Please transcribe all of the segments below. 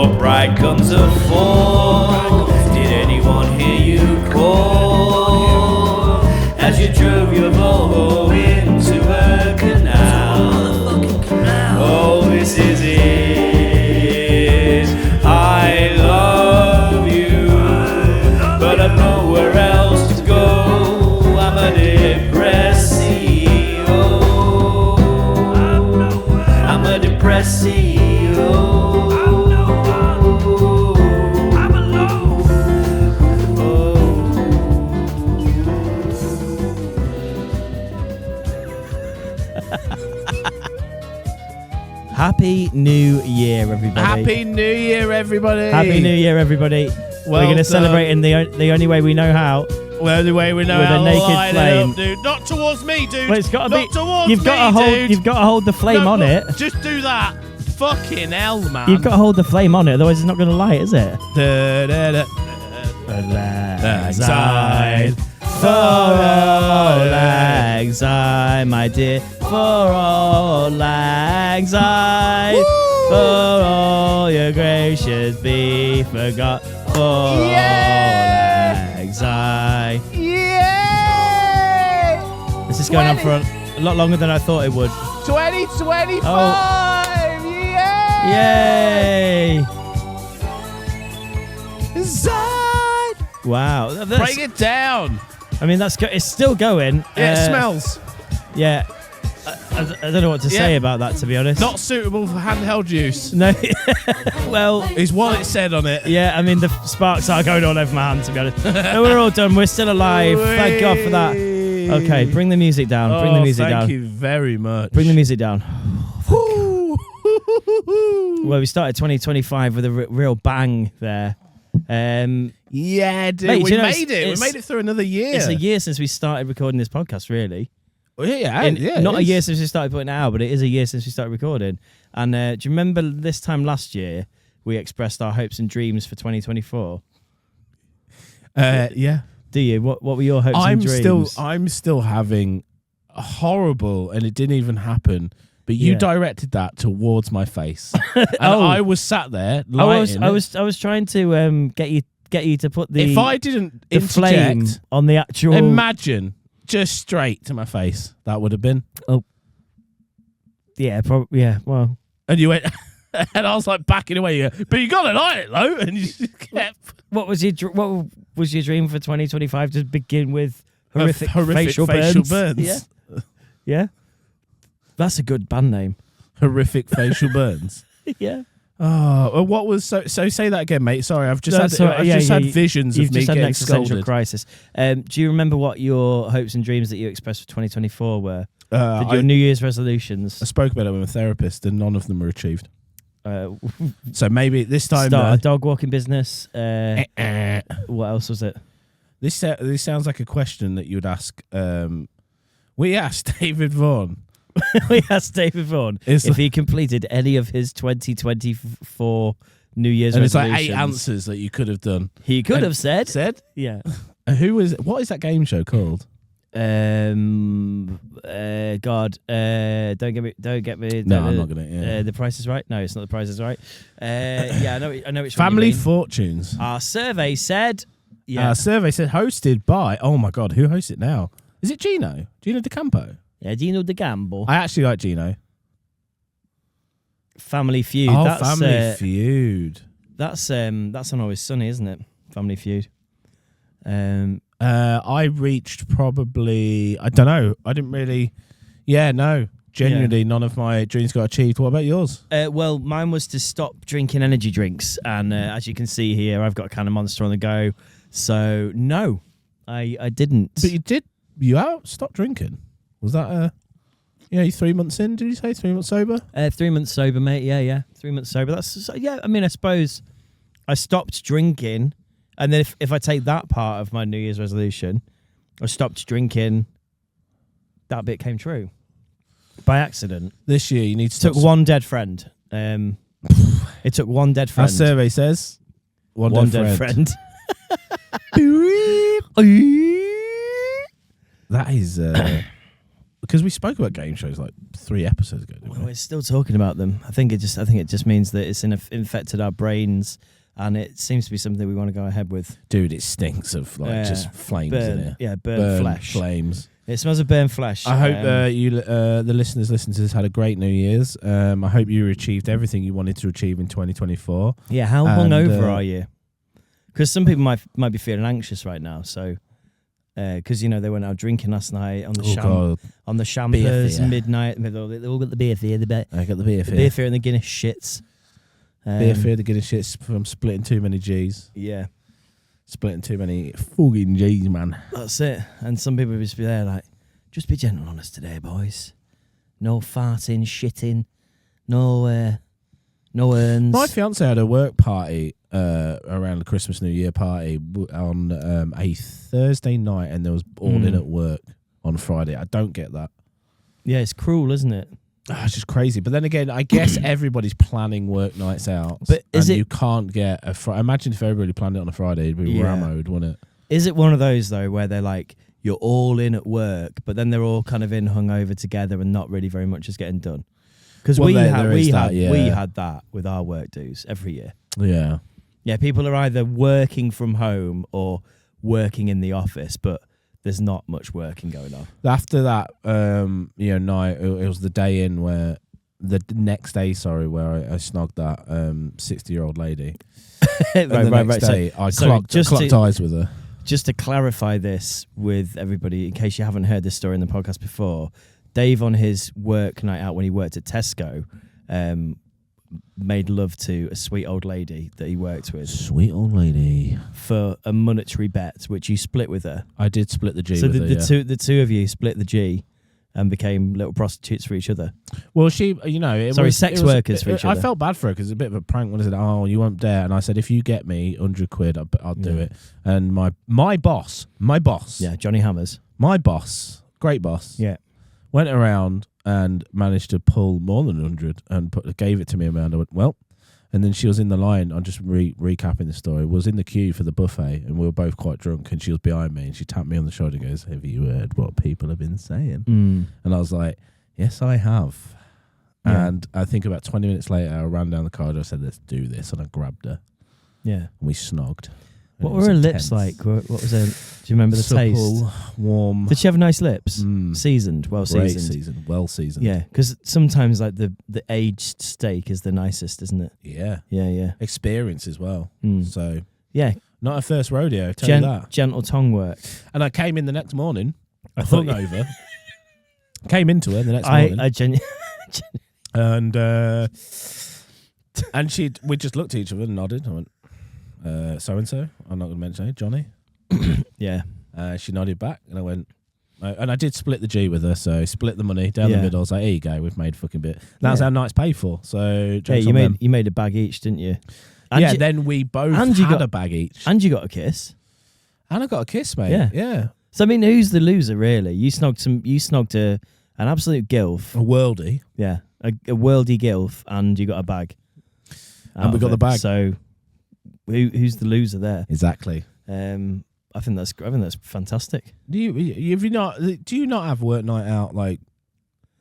Your bride comes a fall. Did anyone hear you call as you drove your Volvo into a canal? Oh, this is it. I love you, but I've nowhere else to go. I'm a depressio. I'm a depressio. Happy New Year, everybody. Happy New Year, everybody. Happy New Year, everybody. We're going to celebrate in the only way we know how. Well, the way we know with how a naked light flame. It up, dude. Not towards me, dude. Well, it's got to be. Not towards You've got me, to hold. dude. You've got to hold the flame No, on it. Just do that. Fucking hell, man. You've got to hold the flame on it, otherwise it's not going to light, is it? Side. For all lang syne, my dear. For all lang syne. For all your gracious be forgot. For all lang syne. Yay! This is going on for a lot longer than I thought it would. 2025! Yay! Side. Wow. Bring it down. I mean, it's still going. It smells. Yeah. I don't know what to say about that, to be honest. Not suitable for handheld use. No. Well, Is what it said on it. yeah, I mean, the sparks are going all over my hand, to be honest. No, we're all done. We're still alive. Thank God for that. Okay, bring the music down. Bring the music down. Thank you very much. Bring the music down. Woo. Well, we started 2025 with a real bang there. Yeah, dude. Mate, We you know, made it. We made it through another year. It's a year since we started recording this podcast, really. Well, yeah, Not it a is. year since we started putting it out, but it is a year since we started recording. And do you remember this time last year we expressed our hopes and dreams for 2024? Yeah. Do you? What were your hopes and dreams? I'm still having a horrible, and it didn't even happen. But you directed that towards my face, and I was sat there. I was trying to get you to put the If I didn't the flame interject, on the actual. imagine just straight to my face. That would have been. Yeah, probably. Yeah, well. And you went, and I was like backing away. You go, but you got to light it, though, and you just kept. What was your dream for 2025? To begin with horrific facial burns. Yeah, yeah. That's a good band name. Horrific facial burns. Yeah. Oh, well, what was so? Say that again, mate. Sorry, I've just had visions of me just had an getting existential scolded. crisis. Do you remember what your hopes and dreams that you expressed for 2024 were? Your I New Year's resolutions. spoke about it with a therapist, and none of them were achieved. So maybe this time, Start a dog walking business. What else was it? this sounds like a question that you would ask. We asked David Vaughan. We asked David Vaughan if he completed any of his 2024 New Year's And it's resolutions. like 8 answers that you could have done. He could have said. Yeah. What is that game show called? God, don't get me. No, I'm not gonna. Yeah. The Price is Right. No, it's not The Price is Right. Yeah, I know which Family one you mean. Fortunes. Our survey said. Yeah. Our survey said hosted by. Oh my God, who hosts it now? Is it Gino? Gino DeCampo? Yeah, Dino de Gamble. I actually like Gino. Family Feud. Oh, That's, Family Feud. That's on Always Sunny, isn't it? Family Feud. I reached probably. I don't know. I didn't really. Yeah, no. Genuinely, none of my dreams got achieved. What about yours? Well, mine was to stop drinking energy drinks, and as you can see here, I've got a can of Monster on the go. So no, I didn't. But you did. You stopped drinking. Was that you 3 months in? Did you say 3 months sober? 3 months sober, mate. Yeah. 3 months sober. That's I mean, I suppose I stopped drinking, and then if I take that part of my New Year's resolution, I stopped drinking. That bit came true by accident. This year, you need to. Took one dead friend. It took one dead friend. Our survey says one dead friend. That That is because we spoke about game shows like 3 episodes ago, didn't Well, we? we're still talking about them. I think it just means that it's infected our brains, and it seems to be something we want to go ahead with. Dude, it stinks of like just flames in here. Yeah, burnt flesh. Flames. It smells of burnt flesh. I hope the listeners listening to this had a great New Year's. I hope you achieved everything you wanted to achieve in 2024. Yeah, how hungover are you? Because some people might be feeling anxious right now. So, because they went out drinking last night on the Champers midnight. They all got the beer fear. I got the beer fear. The beer fear and the Guinness shits. Beer fear, the Guinness shits from splitting too many G's. Yeah. Splitting too many fucking G's, man. That's it. And some people just be there like, just be gentle on us today, boys. No farting, shitting, no urns. My fiance had a work party around the Christmas New Year party on a Thursday night, and there was all in at work on Friday. I don't get that. Yeah, it's cruel, isn't it? It's just crazy. But then again, I guess everybody's planning work nights out. But you can't get imagine if everybody planned it on a Friday, it'd be rammed, wouldn't it? Is it one of those though where they're like, you're all in at work, but then they're all kind of in hungover together and not really very much is getting done? Because we had that with our work dues every year. Yeah. Yeah, people are either working from home or working in the office, but there's not much working going on. After that, night, it was the day in where the next day, where I snogged that 60-year-old lady. Right. Day, I clocked eyes with her. Just to clarify this with everybody, in case you haven't heard this story in the podcast before, Dave on his work night out when he worked at Tesco, made love to a sweet old lady that he worked with. Sweet old lady. For a monetary bet, which you split with her. I did split the G so with her, the two of you split the G and became little prostitutes for each other. Well, she, sex workers for each other. I felt bad for her because it's a bit of a prank when I said, "Oh, you won't dare," and I said, "If you get me 100 quid, I'll do it." And my boss, yeah, Johnny Hammers, my boss, great boss, yeah, went around and managed to pull more than 100 and gave it to me. Amanda went, well, and then she was in the line. I'm just recapping the story. Was in the queue for the buffet, and we were both quite drunk. And she was behind me, and she tapped me on the shoulder and goes, "Have you heard what people have been saying?" And I was like, "Yes, I have." Yeah. And I think about 20 minutes later, I ran down the corridor. I said, "Let's do this," and I grabbed her. Yeah, and we snogged. What were her lips like? What was her? Do you remember the Supple, taste? Warm. Did she have nice lips? Seasoned, well Great seasoned. Well seasoned. Yeah, because sometimes like the aged steak is the nicest, isn't it? Yeah. Experience as well. So yeah, not a first rodeo. Tell you that. Gentle tongue work. And I came in the next morning. I hung over. Came into her the next morning. And we just looked at each other and nodded. I went, so and so. I'm not going to mention it. Johnny. Yeah. She nodded back, and I went, and I did split the G with her. So split the money down the middle. I was like, "Here you go. We've made fucking bit." That's how night's paid for. So you made a bag each, didn't you? And then we both had a bag each, and you got a kiss. And I got a kiss, mate. Yeah. So I mean, who's the loser really? You snogged an absolute gilf, a worldie. Yeah, a worldie gilf, and you got a bag. And we got the bag. So who's the loser there? Exactly. I think that's fantastic. Do you not have work night out like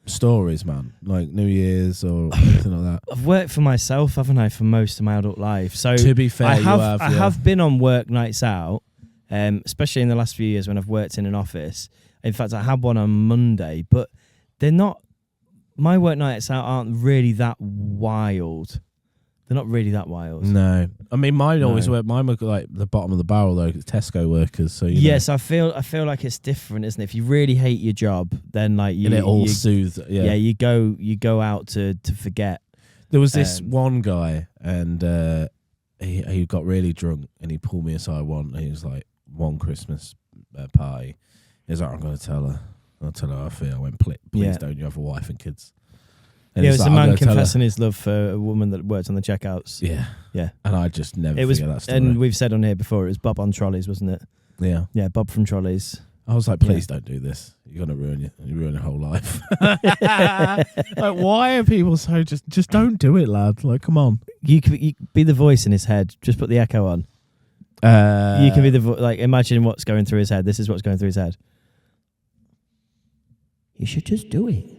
stories, man? Like New Year's or anything like that? I've worked for myself, haven't I, for most of my adult life. So to be fair, I have been on work nights out, especially in the last few years when I've worked in an office. In fact, I had one on Monday, but they're not. My work nights out aren't really that wild. They're not really that wild. No, I mean mine always work. Mine were like the bottom of the barrel though, Tesco workers. So yes, I feel like it's different, isn't it? If you really hate your job, then like you get it all soothed. Yeah, you go out to forget. There was this one guy, and he got really drunk, and he pulled me aside and he was like, one Christmas party. He was like, "I'm going to tell her. I'll tell her how I feel." I went, "Please don't. You have a wife and kids." And it was a man confessing his love for a woman that worked on the checkouts. Yeah. And I just never forget that story. And we've said on here before, it was Bob on Trolleys, wasn't it? Yeah. Yeah, Bob from Trolleys. I was like, please don't do this. You're going to ruin your whole life. Like, why are people so just don't do it, lad? Like, come on. You be the voice in his head. Just put the echo on. You can be the imagine what's going through his head. This is what's going through his head. you should just do it.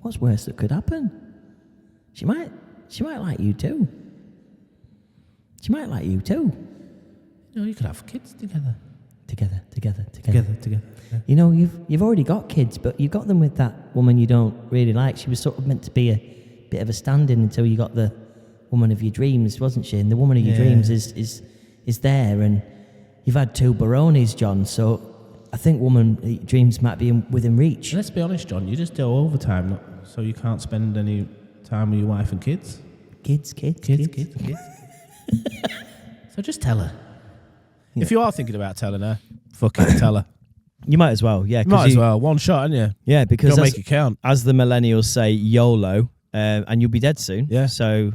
What's worse that could happen? She might like you too. She might like you too. You know, you could have kids together. Together. Together. You know, you've already got kids, but you got them with that woman you don't really like. She was sort of meant to be a bit of a stand-in until you got the woman of your dreams, wasn't she? And the woman of your dreams is there, and you've had 2 Baronis, John, so I think woman of your dreams might be within reach. Let's be honest, John, you just do overtime, so you can't spend any time with your wife and kids. Kids. So just tell her. Yeah. If you are thinking about telling her, fucking tell her. You might as well, yeah. Might as well. One shot, ain't you? Yeah, because make it count. As the millennials say, YOLO, and you'll be dead soon. Yeah. So,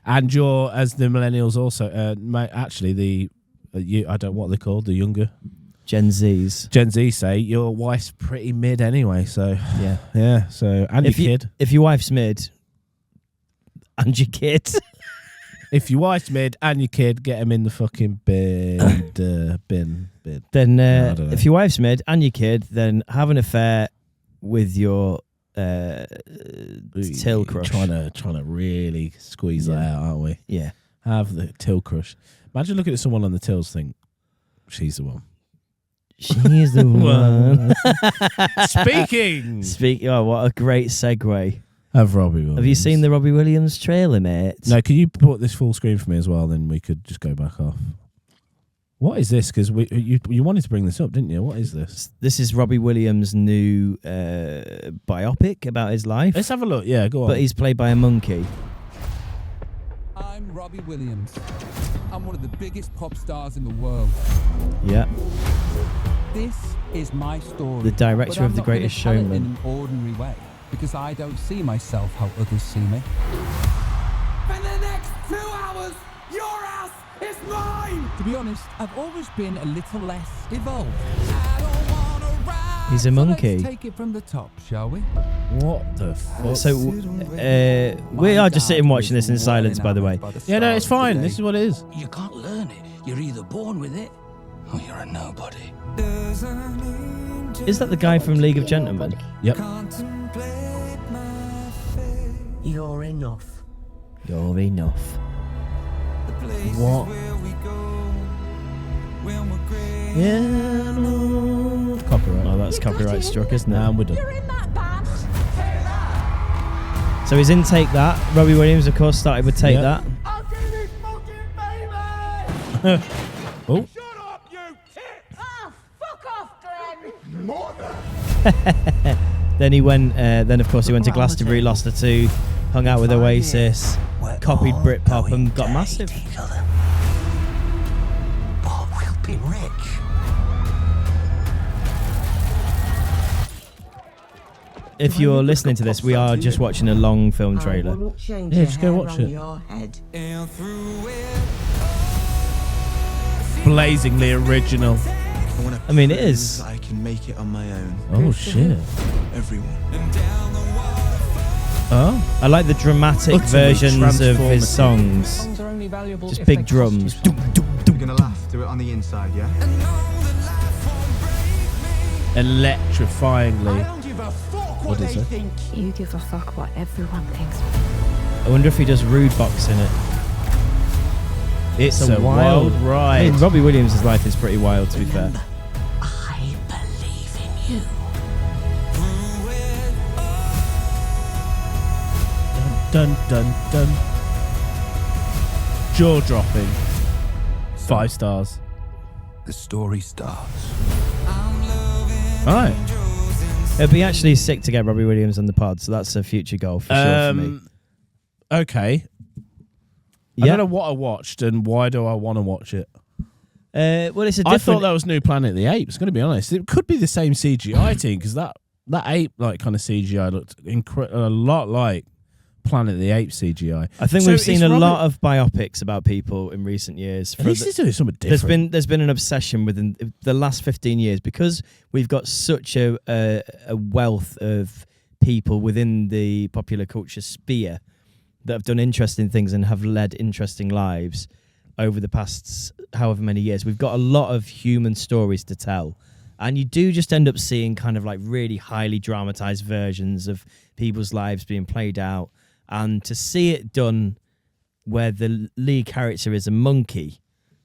and you're, as the millennials also, actually I don't know what they're called, the younger Gen Z say your wife's pretty mid anyway. So yeah. So and your kid. If your wife's mid, and your kid. If your wife's mid and your kid, get them in the fucking bin. Then if your wife's mid and your kid, then have an affair with your till crush. Trying to really squeeze that out, aren't we? Yeah. Have the till crush. Imagine looking at someone on the tills, think she's the one. She's the one. Speaking. Oh, what a great segue. Of Robbie Williams. Have you seen the Robbie Williams trailer, mate? No, can you put this full screen for me as well? Then we could just go back off. What is this? Because you wanted to bring this up, didn't you? What is this? This is Robbie Williams' new biopic about his life. Let's have a look. Yeah, go on. But he's played by a monkey. I'm Robbie Williams. I'm one of the biggest pop stars in the world. Yeah. This is my story. The director but of The I'm not gonna Greatest tell it Showman. in an ordinary way, because I don't see myself how others see me. For the next 2 hours, your ass is mine! To be honest, I've always been a little less evolved. He's a monkey. Let's take it from the top, shall we? What the fuck? So we are just sitting watching this in silence, by the way. Yeah, no, it's fine. This is what it is. You can't learn it. You're either born with it or you're a nobody. Is that the guy from League of Gentlemen? Yep. You're enough. You're enough. What? Yeah, no. Copyright. Oh, that's copyright struck, isn't it? And we're done. So he's in Take That. Robbie Williams, of course, started with Take That. I'll do this fucking baby! Oh. Shut up, you tit! Oh, fuck off, Glenn! Mother! Then he went. Then of course he went to Glastonbury, lost her to, hung out with Oasis, copied Britpop, and got massive. But we'll be rich. If you're listening to this, we are just watching a long film trailer. Yeah, just go watch it. Blazingly original. I mean, it is. I can make it on my own. Oh shit. Everyone. Oh. I like the dramatic Utterly versions of his transformative. songs. Just big drums. You're gonna laugh. Do it on the inside, yeah? Electrifyingly. don't give a fuck What is they it? think. You give a fuck what everyone thinks. I wonder if he does rude box in it. It's a wild I ride. mean, Robbie Williams' life is pretty wild, to be fair. I believe in you. Dun dun dun. Jaw dropping. 5 stars. The story starts. Right. It'd be actually sick to get Robbie Williams on the pod, so that's a future goal for sure for me. Okay. I don't know what I watched and why do I want to watch it. Well, it's a I different. thought that was New Planet of the Apes. Going to be honest, it could be the same CGI team because that ape like kind of CGI looked a lot like Planet of the Apes CGI. I think So we've seen it's a Robert- lot of biopics about people in recent years. At least he's doing something different. There's been an obsession within the last 15 years because we've got such a wealth of people within the popular culture sphere that have done interesting things and have led interesting lives over the past however many years. We've got a lot of human stories to tell, And you do just end up seeing kind of like really highly dramatized versions of people's lives being played out. And to see it done where the lead character is a monkey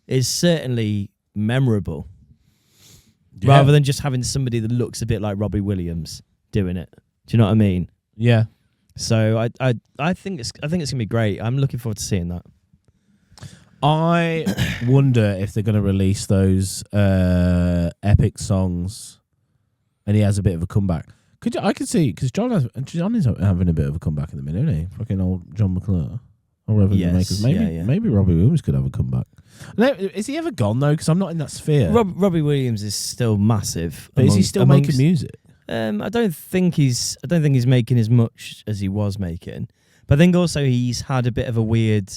is certainly memorable. Yeah. Rather than just having somebody that looks a bit like Robbie Williams doing it. Do you know what I mean? Yeah. So I think it's gonna be great. I'm looking forward to seeing that. I wonder if they're going to release those epic songs, and he has a bit of a comeback. I could see because John is having a bit of a comeback in the minute, isn't he? Fucking old John McClure or whatever the makers. Maybe Robbie Williams could have a comeback. No, is he ever gone though? Because I'm not in that sphere. Robbie Williams is still massive. But is he still making music? I don't think he's making as much as he was making. But I think also he's had a bit of a weird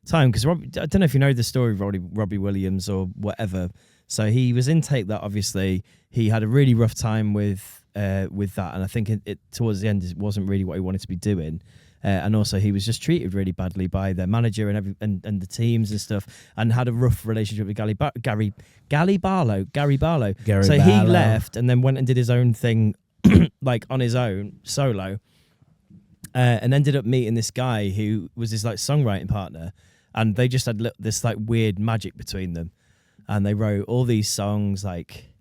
time because I don't know if you know the story of Robbie Williams or whatever. So he was in Take That. Obviously, he had a really rough time with that, and I think it towards the end it wasn't really what he wanted to be doing. And also he was just treated really badly by their manager and the teams and stuff, and had a rough relationship with Gary Barlow. So he left and then went and did his own thing, like on his own solo, and ended up meeting this guy who was his like songwriting partner, and they just had this like weird magic between them, and they wrote all these songs like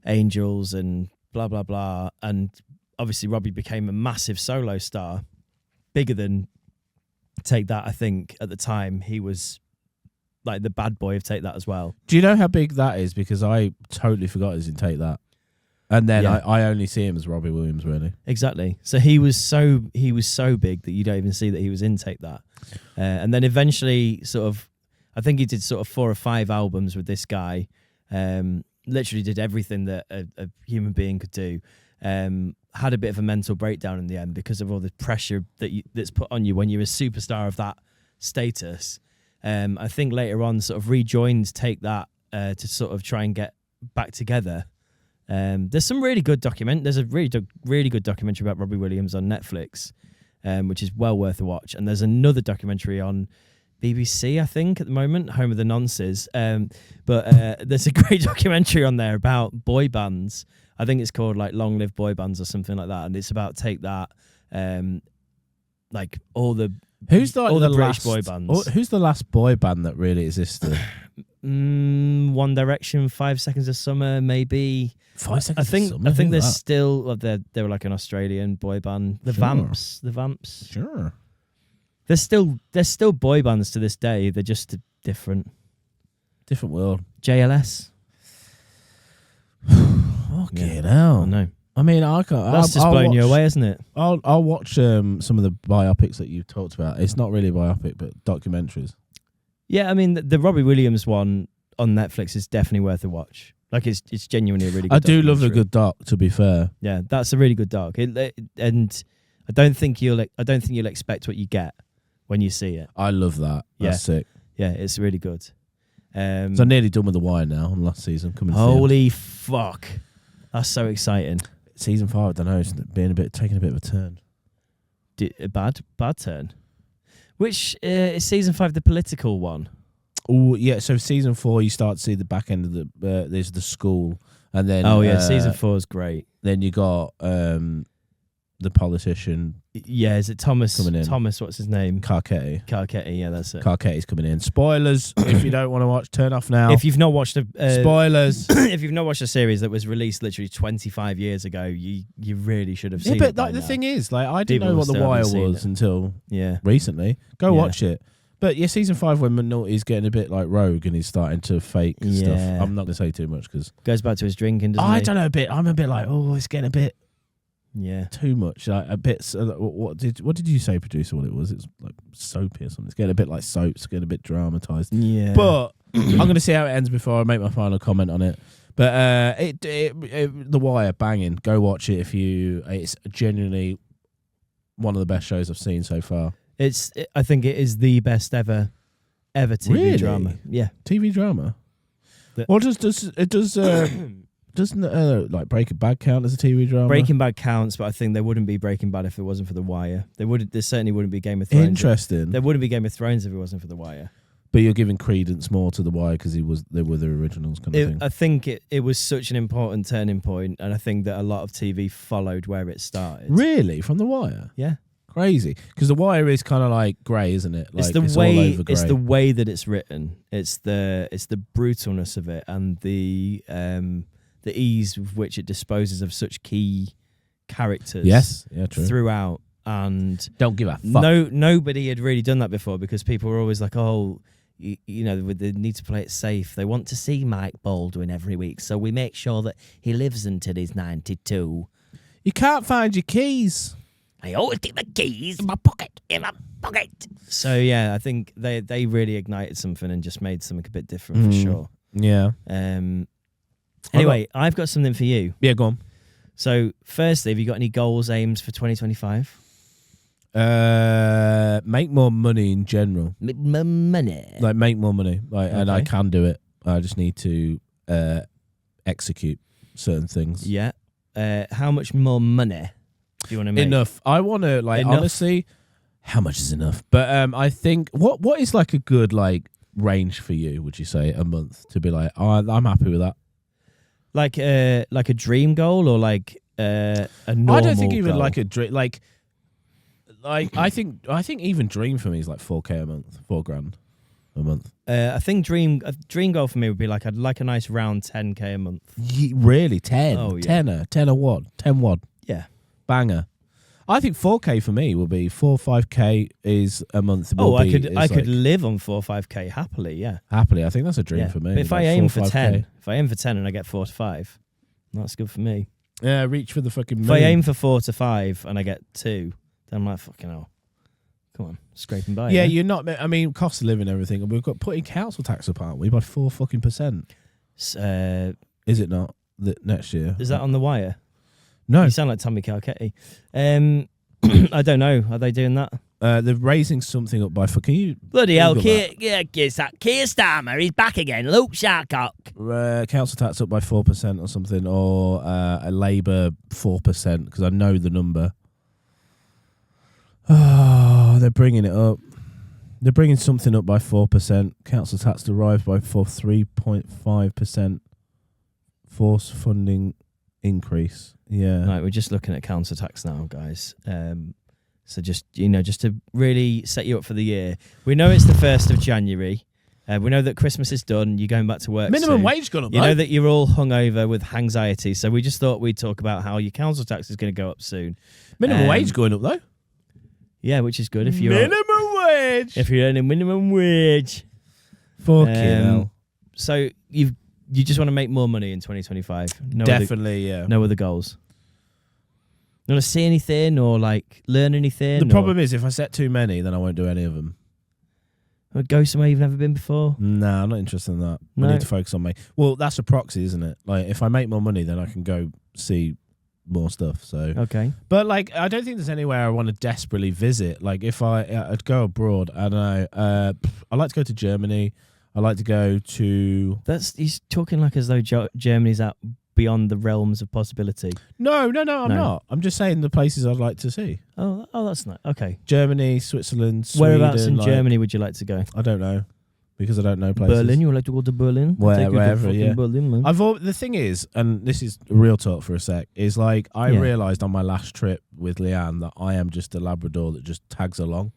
Angels and blah blah blah, and obviously Robbie became a massive solo star. Bigger than Take That, I think. At the time, he was like the bad boy of Take That as well. Do you know how big that is? Because I totally forgot he was in Take That, and then I only see him as Robbie Williams, really. Exactly. So he was so big that you don't even see that he was in Take That, and then eventually, sort of, I think he did sort of 4 or 5 albums with this guy. Literally did everything that a human being could do. Had a bit of a mental breakdown in the end because of all the pressure that's put on you when you're a superstar of that status. I think later on sort of rejoined Take That to sort of try and get back together. There's some really good There's a really good documentary about Robbie Williams on Netflix, which is well worth a watch. And there's another documentary on BBC, I think, at the moment, Home of the Nonces. But there's a great documentary on there about boy bands. I think it's called like Long Live Boy Bands or something like that, and it's about Take That, like all the British boy bands. Who's the last boy band that really existed? One Direction, 5 Seconds of Summer, maybe. 5 Seconds of Summer. I think there's still they were like an Australian boy band. The Vamps. Sure. There's still boy bands to this day. They're just different world. JLS. Fucking hell. No. I mean, I can't. That's just blown you away, isn't it? I'll watch some of the biopics that you've talked about. It's not really a biopic, but documentaries. Yeah, I mean, the Robbie Williams one on Netflix is definitely worth a watch. Like, it's genuinely a really good I do love a documentary. good doc, to be fair. Yeah, that's a really good doc. And I don't think you'll expect what you get when you see it. I love that. That's sick. Yeah, it's really good. So I'm nearly done with The Wire now on last season. Coming Holy fuck. That's so exciting. Season 5, I don't know, it's taking a bit of a turn. A bad turn. Which is season 5 the political one? Oh yeah, so season 4 you start to see the back end of there's the school, and then season 4 is great. Then you got the politician. Yeah, is it Thomas? Coming in. Thomas, what's his name? Carcetti, yeah, that's it. Carcetti's coming in. Spoilers. If you don't want to watch, turn off now. If you've not watched spoilers. If you've not watched a series that was released literally 25 years ago, you really should have seen it. But by the now. thing is, like, I didn't People know what The still Wire haven't seen was it. until Yeah. recently. Go watch it. But yeah, season 5 when McNulty's getting a bit like rogue and he's starting to fake stuff. I'm not going to say too much because goes back to his drinking, doesn't I he? don't know, I'm a bit like, it's getting a bit too much. Like a bit. What did you say, producer? What it was? It's like soapy or something. It's getting a bit like soaps. It's getting a bit dramatized. Yeah. But I'm going to see how it ends before I make my final comment on it. But The Wire, banging. Go watch it It's genuinely one of the best shows I've seen so far. I think it is the best ever TV drama. Yeah, TV drama. Well, doesn't like Breaking Bad count as a TV drama? Breaking Bad counts, but I think there wouldn't be Breaking Bad if it wasn't for The Wire. There certainly wouldn't be Game of Thrones. Interesting. There wouldn't be Game of Thrones if it wasn't for The Wire. But you're giving credence more to The Wire because they were the originals kind of thing. I think it was such an important turning point, and I think that a lot of TV followed where it started. Really? From The Wire? Yeah. Crazy. Because The Wire is kind of like grey, isn't it? Like, it's all over grey. It's the way that it's written. It's the brutalness of it and the ease with which it disposes of such key characters. Yes. Yeah, true. Throughout. And don't give a fuck. Nobody had really done that before because people were always like, oh, you know, they need to play it safe. They want to see Mike Baldwin every week, so we make sure that he lives until he's 92. You can't find your keys. I always keep my keys in my pocket. So yeah, I think they really ignited something and just made something a bit different for sure. Yeah. Anyway, I've got something for you. Yeah, go on. So firstly, have you got any goals, aims for 2025? Make more money in general. Money. Like make more money. Like, and I Okay. can do it. I just need to execute certain things. Yeah. How much more money do you want to make? Enough. I want to Enough? honestly. How much is enough? But I think what is like a good like range for you? Would you say a month to be like, oh, I'm happy with that? Like a dream goal or like a normal I don't think even goal? like a dream. Like I think even dream for me is like 4K a month, $4,000 a month. I think a dream goal for me would be like I'd like a nice round 10K a month. Really, 10? Oh, yeah. Tenner what? 10 what? Yeah. Banger. I think 4K for me will be 4 or 5K is a month. I could live on 4 or 5K happily. Yeah. Happily, I think that's a dream Yeah. for me. But if like I aim 4 for or 5K. 10, and I get 4 to 5, that's good for me. Yeah, reach for the fucking If moon. I aim for 4 to 5 and I get 2, then I'm like, fucking hell. Come on, scraping by. Yeah, you're not. I mean, cost of living, and everything, and we've got putting council tax up, aren't we, by 4%? Is it not next year? Is that on The Wire? No, You sound like Tommy Calchetti. I don't know. Are they doing that? they're raising something up by. Can you Bloody hell, Google Keir Starmer, he's back again. Luke Sharcock. council tax up by 4% or something, or a Labour 4%? Because I know the number. Oh, they're bringing it up. They're bringing something up by 4%. Council tax derived by 3.5%. Force funding increase. Yeah. Right, we're just looking at council tax now, guys. So just to really set you up for the year. We know it's the 1st of January. We know that Christmas is done. You're going back to work Minimum soon. wage gone up. You know that you're all hungover with anxiety. So we just thought we'd talk about how your council tax is going to go up soon. Minimum wage going up though. Yeah, which is good if you're Minimum wage. if you're earning minimum wage. Fucking hell. So you just want to make more money in 2025. Definitely, yeah. No other goals. You want to see anything or like learn anything? The problem is if I set too many, then I won't do any of them. Or go somewhere you've never been before? Nah, I'm not interested in that. No. I need to focus on me. Well, that's a proxy, isn't it? Like if I make more money, then I can go see more stuff. So, Okay. but like I don't think there's anywhere I want to desperately visit. Like if I'd go abroad, I don't know. I like to go to Germany. I like to go to. He's talking like as though Germany's out beyond the realms of possibility. No, I'm not. I'm just saying the places I'd like to see. Oh, that's nice. Okay. Germany, Switzerland, Sweden. Whereabouts in like, Germany would you like to go? I don't know because I don't know places. Berlin. You would like to go to Berlin? Wherever, yeah. Berlin, man. The thing is, and this is real talk for a sec, is like I Yeah. realised on my last trip with Leanne that I am just a Labrador that just tags along.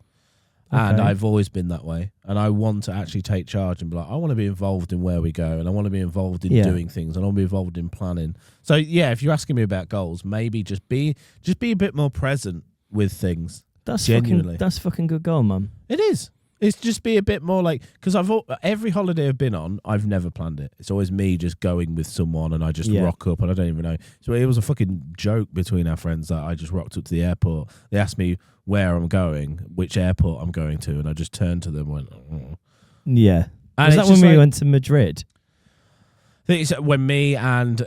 And Okay. I've always been that way. And I want to actually take charge and be like, I want to be involved in where we go. And I want to be involved in Yeah. doing things. And I want to be involved in planning. So, yeah, if you're asking me about goals, maybe just be a bit more present with things. Genuinely. That's fucking good goal, man. It is. It's just be a bit more like, because every holiday I've been on, I've never planned it. It's always me just going with someone and I just rock up and I don't even know. So it was a fucking joke between our friends that I just rocked up to the airport. They asked me where I'm going, which airport I'm going to, and I just turned to them and went, oh. Yeah. And Was it's that when just we like- went to Madrid? I think it's when me and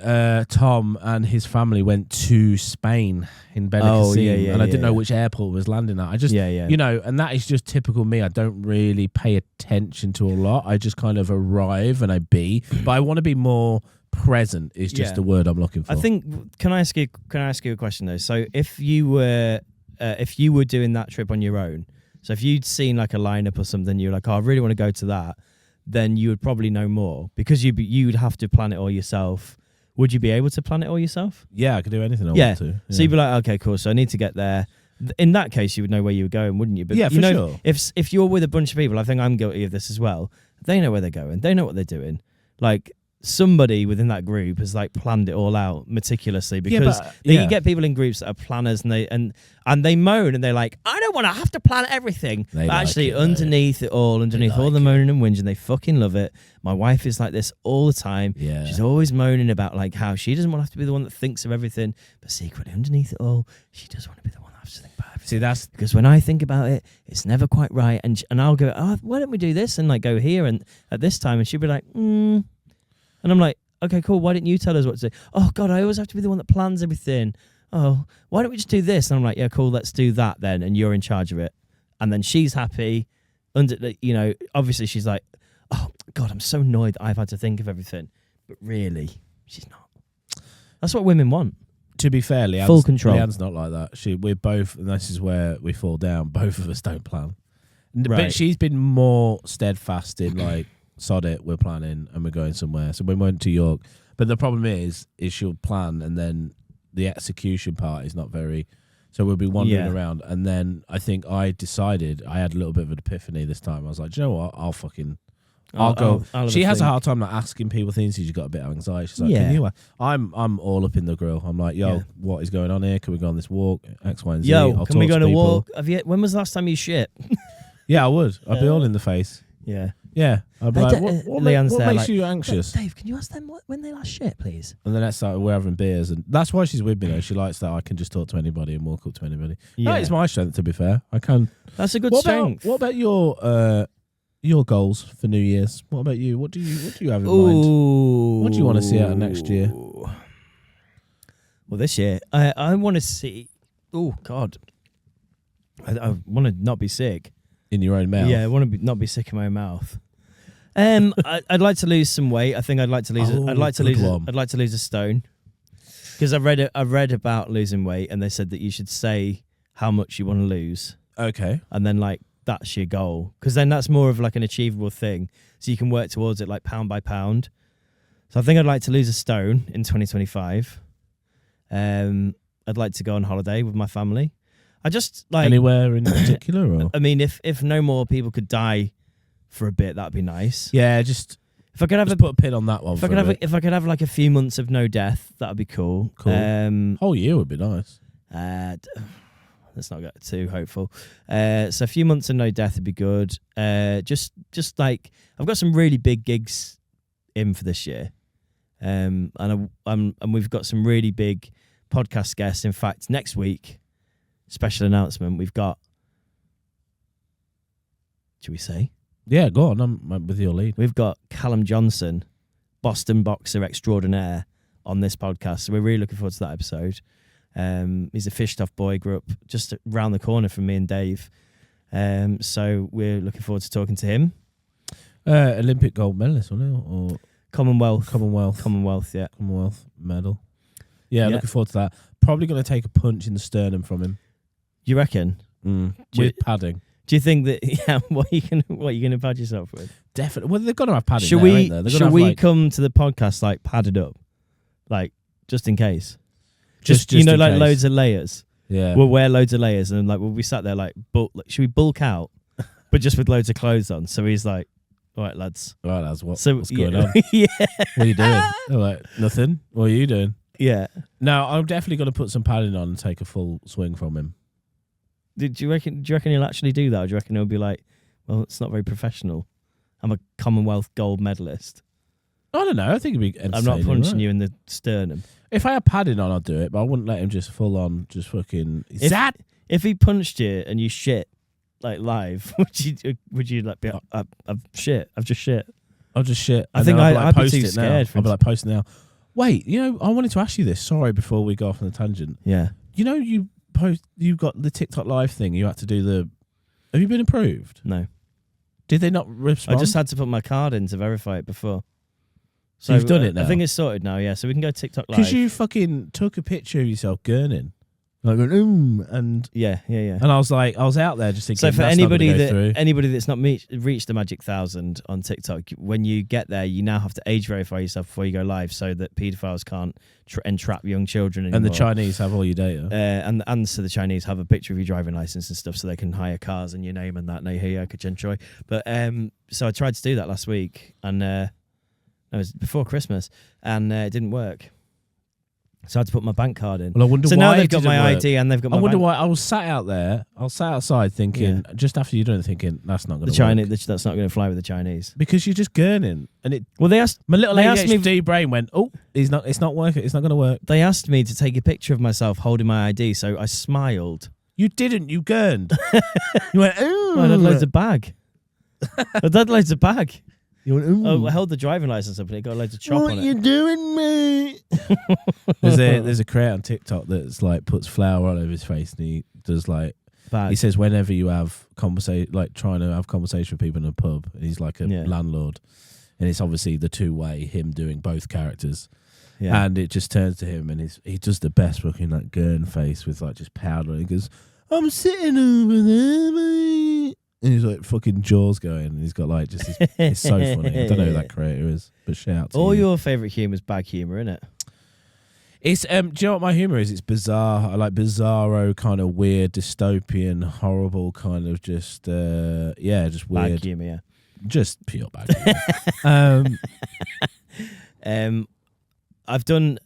Tom and his family went to Spain in Benicassim, and I didn't know which airport was landing at. I just, you know, and that is just typical me. I don't really pay attention to a lot. I just kind of arrive and but I want to be more present. Is just the word I'm looking for. I think. Can I ask you a question though? So if you were doing that trip on your own, So if you'd seen like a lineup or something, you're like, oh, I really want to go to that, then you would probably know more because you'd have to plan it all yourself. Would you be able to plan it all yourself? Yeah, I could do anything I Yeah. want to. So you'd be like, okay, cool. So I need to get there. In that case, you would know where you were going, wouldn't you? But Yeah, you for know, sure. if you're with a bunch of people, I think I'm guilty of this as well. They know where they're going. They know what they're doing. Like somebody within that group has like planned it all out meticulously because you get people in groups that are planners and they moan and they're like, I don't want to have to plan everything. They But like actually, it, underneath it all, underneath all the moaning and whinging, they fucking love it. My wife is like this all the time. Yeah. She's always moaning about like how she doesn't want to have to be the one that thinks of everything, but secretly underneath it all, she does want to be the one that has to think about everything. See, that's Because when I think about it, it's never quite right, and I'll go, oh, why don't we do this and like go here and at this time, and she'll be like, and I'm like, okay, cool. Why didn't you tell us what to do? Oh God, I always have to be the one that plans everything. Oh, why don't we just do this? And I'm like, yeah, cool. Let's do that then, and you're in charge of it. And then she's happy. Obviously she's like, oh God, I'm so annoyed that I've had to think of everything, but really, she's not. That's what women want. to be fair, Leanne's, Full control. Leanne's not like that. We're both, and this is where we fall down. Both of us don't plan. Right. But she's been more steadfast in like, sod it, we're planning and we're going somewhere. So we went to York. But the problem is she'll plan and then the execution part is not very. So we'll be wandering around. And then I think I decided, I had a little bit of an epiphany this time. I was like, do you know what? I'll go. She has a hard time like asking people things. She's got a bit of anxiety. She's like, can you? I'm all up in the grill. I'm like, yo, what is going on here? Can we go on this walk? X, Y, and Z. Yo, I'll can we talk go to on a people. walk? When was the last time you shit? Yeah, I would. I'd be all in the face. Yeah. Yeah. I'd be like, what Leanne's what there, makes like, you anxious? Dave, can you ask them when they last shit, please? And then that's like we're having beers, and that's why she's with me though. She likes that I can just talk to anybody and walk up to anybody. Yeah. That is my strength, to be fair. I can. That's a good What strength. about your goals for New Year's? What about you? What do you have in mind? What do you want to see out of next year? Well, this year, I want to see. Oh God, I want to not be sick. In your own mouth? Yeah, I want to not be sick in my own mouth. I'd like to lose some weight. I think I'd like to lose. I'd like to lose a stone. Because I read about losing weight, and they said that you should say how much you want to lose. Okay. And then like that's your goal, because then that's more of like an achievable thing, so you can work towards it like pound by pound. So I think I'd like to lose a stone in 2025. I'd like to go on holiday with my family. I just like Anywhere in particular, or I mean, if no more people could die for a bit, that'd be nice. yeah, just If I could have just put a pin on that one. if I could have like a few months of no death, that'd be cool. Cool. Whole year would be nice. Let's not get too hopeful. So a few months of no death would be good. Just like I've got some really big gigs in for this year, and we've got some really big podcast guests. In fact, next week, special announcement. We've got. Should we say? Yeah, go on. I'm with your lead. We've got Callum Johnson, Boston boxer extraordinaire, on this podcast. So we're really looking forward to that episode. He's a fished off boy, grew up just around the corner from me and Dave. So we're looking forward to talking to him. Olympic gold medalist, wasn't it? Or Commonwealth, yeah. Commonwealth medal. Yeah, looking forward to that. Probably going to take a punch in the sternum from him. You reckon? With padding. Do you think that? Yeah. What are you gonna pad yourself with? Definitely. Well, they're going to have padding. Should there, we? ain't they? Should we come to the podcast like padded up, like just in case? Just in like case. loads of layers. Yeah. We'll wear loads of layers, and like we'll be sat there like, should we bulk out, but just with loads of clothes on? So he's like, all right, lads. All right, lads. What's So going on? Yeah. What are you doing? All right, nothing. What are you doing? Yeah. No, I'm definitely going to put some padding on and take a full swing from him. Do you reckon he'll actually do that, or do you reckon he'll be like, well, it's not very professional. I'm a Commonwealth gold medalist. I don't know. I think it'd be I'm entertaining, not punching right? you in the sternum. If I had padding on, I'd do it, but I wouldn't let him just full on, just fucking. If he punched you and you shit like live, would you like be? I've shit. I've just shit. I'll just shit. I think I'd be post too it now. scared. I'll be like, post it now. Wait, I wanted to ask you this. Sorry, before we go off on a tangent. Yeah. You've got the TikTok live thing. You had to do have you been approved? No. Did they not respond? I just had to put my card in to verify it before. So you've done it now? I think it's sorted now, yeah. So we can go TikTok live. Because you fucking took a picture of yourself gurning. Like going, and Yeah. and I was out there just thinking. So for that's not gonna anybody go through. that's not reached the magic 1,000 on TikTok, when you get there, you now have to age verify yourself before you go live, so that paedophiles can't entrap young children anymore. And the Chinese have all your data. And so the Chinese have a picture of your driving license and stuff, so they can hire cars in your name and that. But so I tried to do that last week, and it was before Christmas, and it didn't work. So I had to put my bank card in. Well, I wonder so why now it they've got didn't my work. ID and they've got my I wonder bank. why I was sat out there. I was sat outside thinking, just after you're done, thinking that's not going The to work. Chinese, that's not going to fly with the Chinese. Because you're just gurning, and it. Well, they asked My little they asked ADHD me. brain went, oh, it's not working. It's not going to work. They asked me to take a picture of myself holding my ID, so I smiled. You didn't. You gurned. You went, ooh. I had loads of bag. I had loads of bag. You went, ooh. Oh, I held the driving license up and it got loads of chop What on you it. doing, mate? there's a creator on TikTok that's like puts flour all over his face, and he does like Bag. he says whenever you have trying to have conversation with people in a pub, and he's like a Yeah. landlord, and it's obviously the two-way, him doing both characters, Yeah. and it just turns to him, and he does the best looking like gurn face with like just powder, and he goes, "I'm sitting over there, mate." And he's like fucking jaws going, and he's got like just his, it's so funny. I don't know who that creator is, but shout out to All you. your favourite humour is bag humour, isn't it? It's do you know what my humour is? It's bizarre. I like bizarro, kind of weird, dystopian, horrible, kind of just just weird, Bag humour, yeah. just pure bag humour. I've done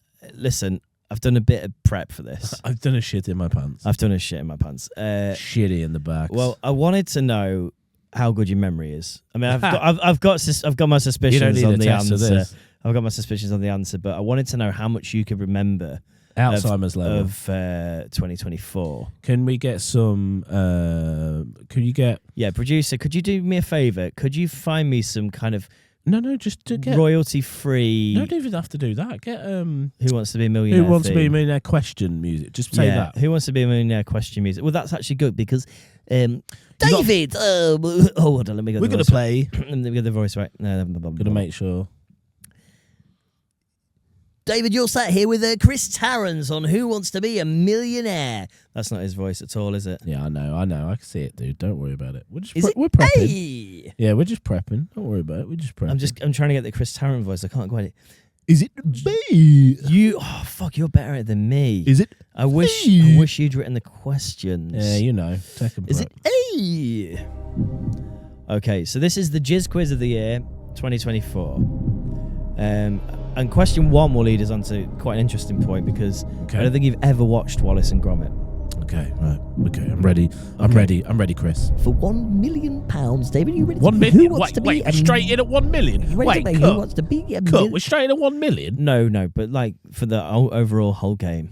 a bit of prep for this. I've done a shit in my pants. I've done a shit in my pants. Shitty in the back. Well, I wanted to know how good your memory is. I mean, I've got my suspicions on the answer. I've got my suspicions on the answer, but I wanted to know how much you could remember Alzheimer's level of 2024. Can we get some? Could you get? Yeah, producer, could you do me a favour? Could you find me some kind of No, just to get royalty-free? No, don't even have to do that. Get Who Wants to Be a Millionaire? Who Wants to Be a theme. Millionaire question music. Just say that. Who Wants to Be a Millionaire question music? Well, that's actually good because David. Hold on, let me get. We're the gonna voice play. Right. Let me get the voice right. No, Gonna make sure. David, you're sat here with Chris Tarrant on Who Wants to Be a Millionaire. That's not his voice at all, is it? Yeah, I know. I can see it, dude. Don't worry about it. We're just Is it? we're prepping. Hey! Yeah, we're just prepping. Don't worry about it. We're just prepping. I'm trying to get the Chris Tarrant voice. I can't quite. Is it B? Fuck, you're better at it than me. Is it? I wish you'd written the questions. Yeah, you know. Take 'em Is prep. it A? Okay, so this is the Jizz Quiz of the Year 2024. And question 1 will lead us on to quite an interesting point because I don't think you've ever watched Wallace and Gromit. Okay, right. Okay, I'm ready. I'm ready, Chris. For £1 million, David, you ready? 1 million? Wait, straight in at 1 million? Wait, Who cut. wants to be a Cut, we're straight in at 1 million? No, but like for the overall whole game.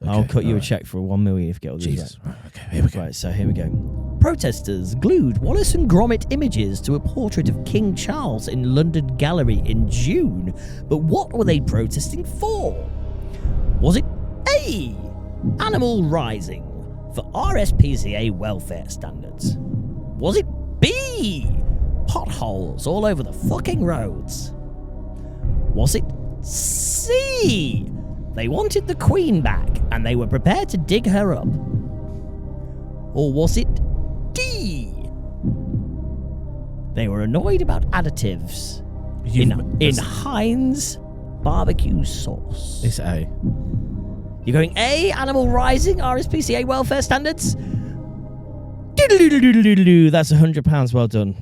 I'll cut you a check for 1 million if you get all these Jesus. right. Right, okay, here we go. Right, so here we go. Protesters glued Wallace and Gromit images to a portrait of King Charles in London Gallery in June. But what were they protesting for? Was it A, Animal Rising for RSPCA welfare standards? Was it B, potholes all over the fucking roads? Was it C, they wanted the Queen back and they were prepared to dig her up? Or was it D, they were annoyed about additives in Heinz barbecue sauce? It's A. You're going A, Animal Rising, RSPCA welfare standards? Doodle-doodle-doodle-doodle-doo. That's £100. Well done.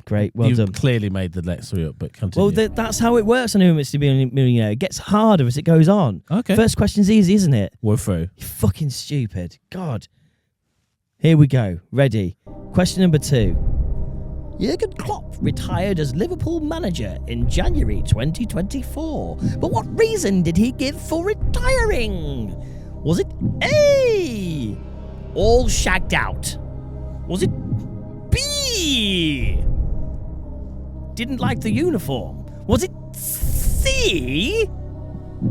Great. Well You've done. clearly made the next 3 up, but continue. Well, that's how it works on Who Wants to Be a Millionaire. It gets harder as it goes on. Okay. First question's easy, isn't it? We're through. You're fucking stupid. God. Here we go. Ready. Question number 2. Jurgen Klopp retired as Liverpool manager in January 2024. But what reason did he give for retiring? Was it A, all shagged out? Was it B, didn't like the uniform? Was it C,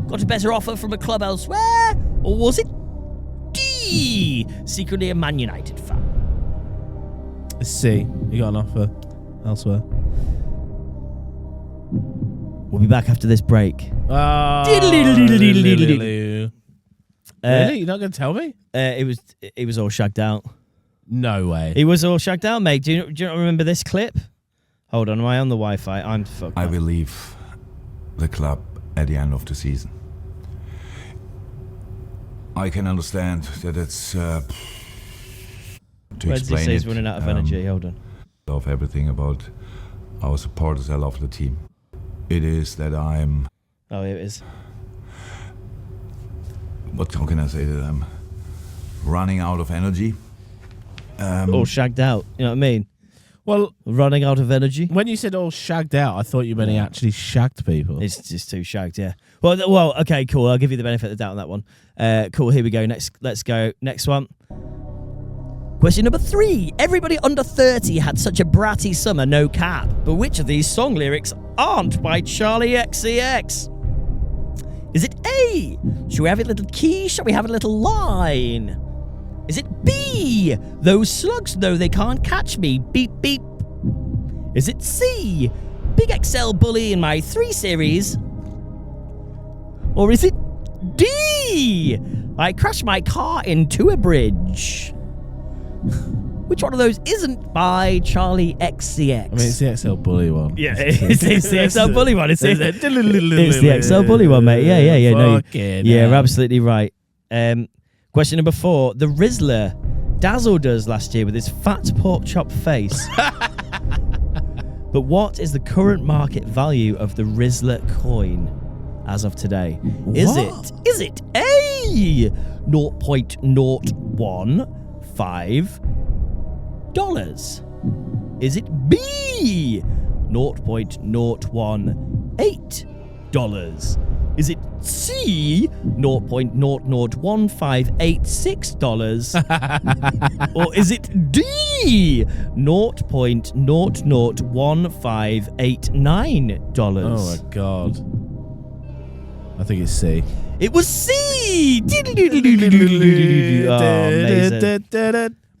got a better offer from a club elsewhere? Or was it D, secretly a Man United fan? C. You got an offer elsewhere? We'll be back after this break. Oh, Really? You're not going to tell me? He was all shagged out. No way. He was all shagged out, mate. Do you not remember this clip? Hold on, am I on the Wi-Fi? I'm fucked. I will leave the club at the end of the season. I can understand that it's to Where does he explain say he's it, running out of energy? Hold on. Love everything about our supporters. I love the team. It is that I'm. Oh, here it is. How can I say that I'm running out of energy? All shagged out. You know what I mean? Well, Running out of energy. when you said all shagged out, I thought you meant he actually shagged people. It's just too shagged, yeah. Well, okay, cool. I'll give you the benefit of the doubt on that one. Cool, here we go. Let's go. Next one. Question number 3. Everybody under 30 had such a bratty summer, no cap. But which of these song lyrics aren't by Charlie XCX? Is it A? Shall we have a little key? Shall we have a little line? Is it B? Those slugs know they can't catch me. Beep, beep. Is it C? Big XL bully in my 3 Series? Or is it D? I crashed my car into a bridge. Which one of those isn't by Charlie XCX? I mean, it's the XL Bully one. Yeah, it's the XL Bully one. It's the XL Bully one, mate. Yeah. No, you're absolutely right. Question number 4. The Rizzler dazzled us last year with his fat pork chop face. But what is the current market value of the Rizzler coin as of today? Is it A, $0.015? Is it B, $0.018? Is it C, $0.001586? Or is it D, $0.001589? Oh my god. I think it's C. It was C!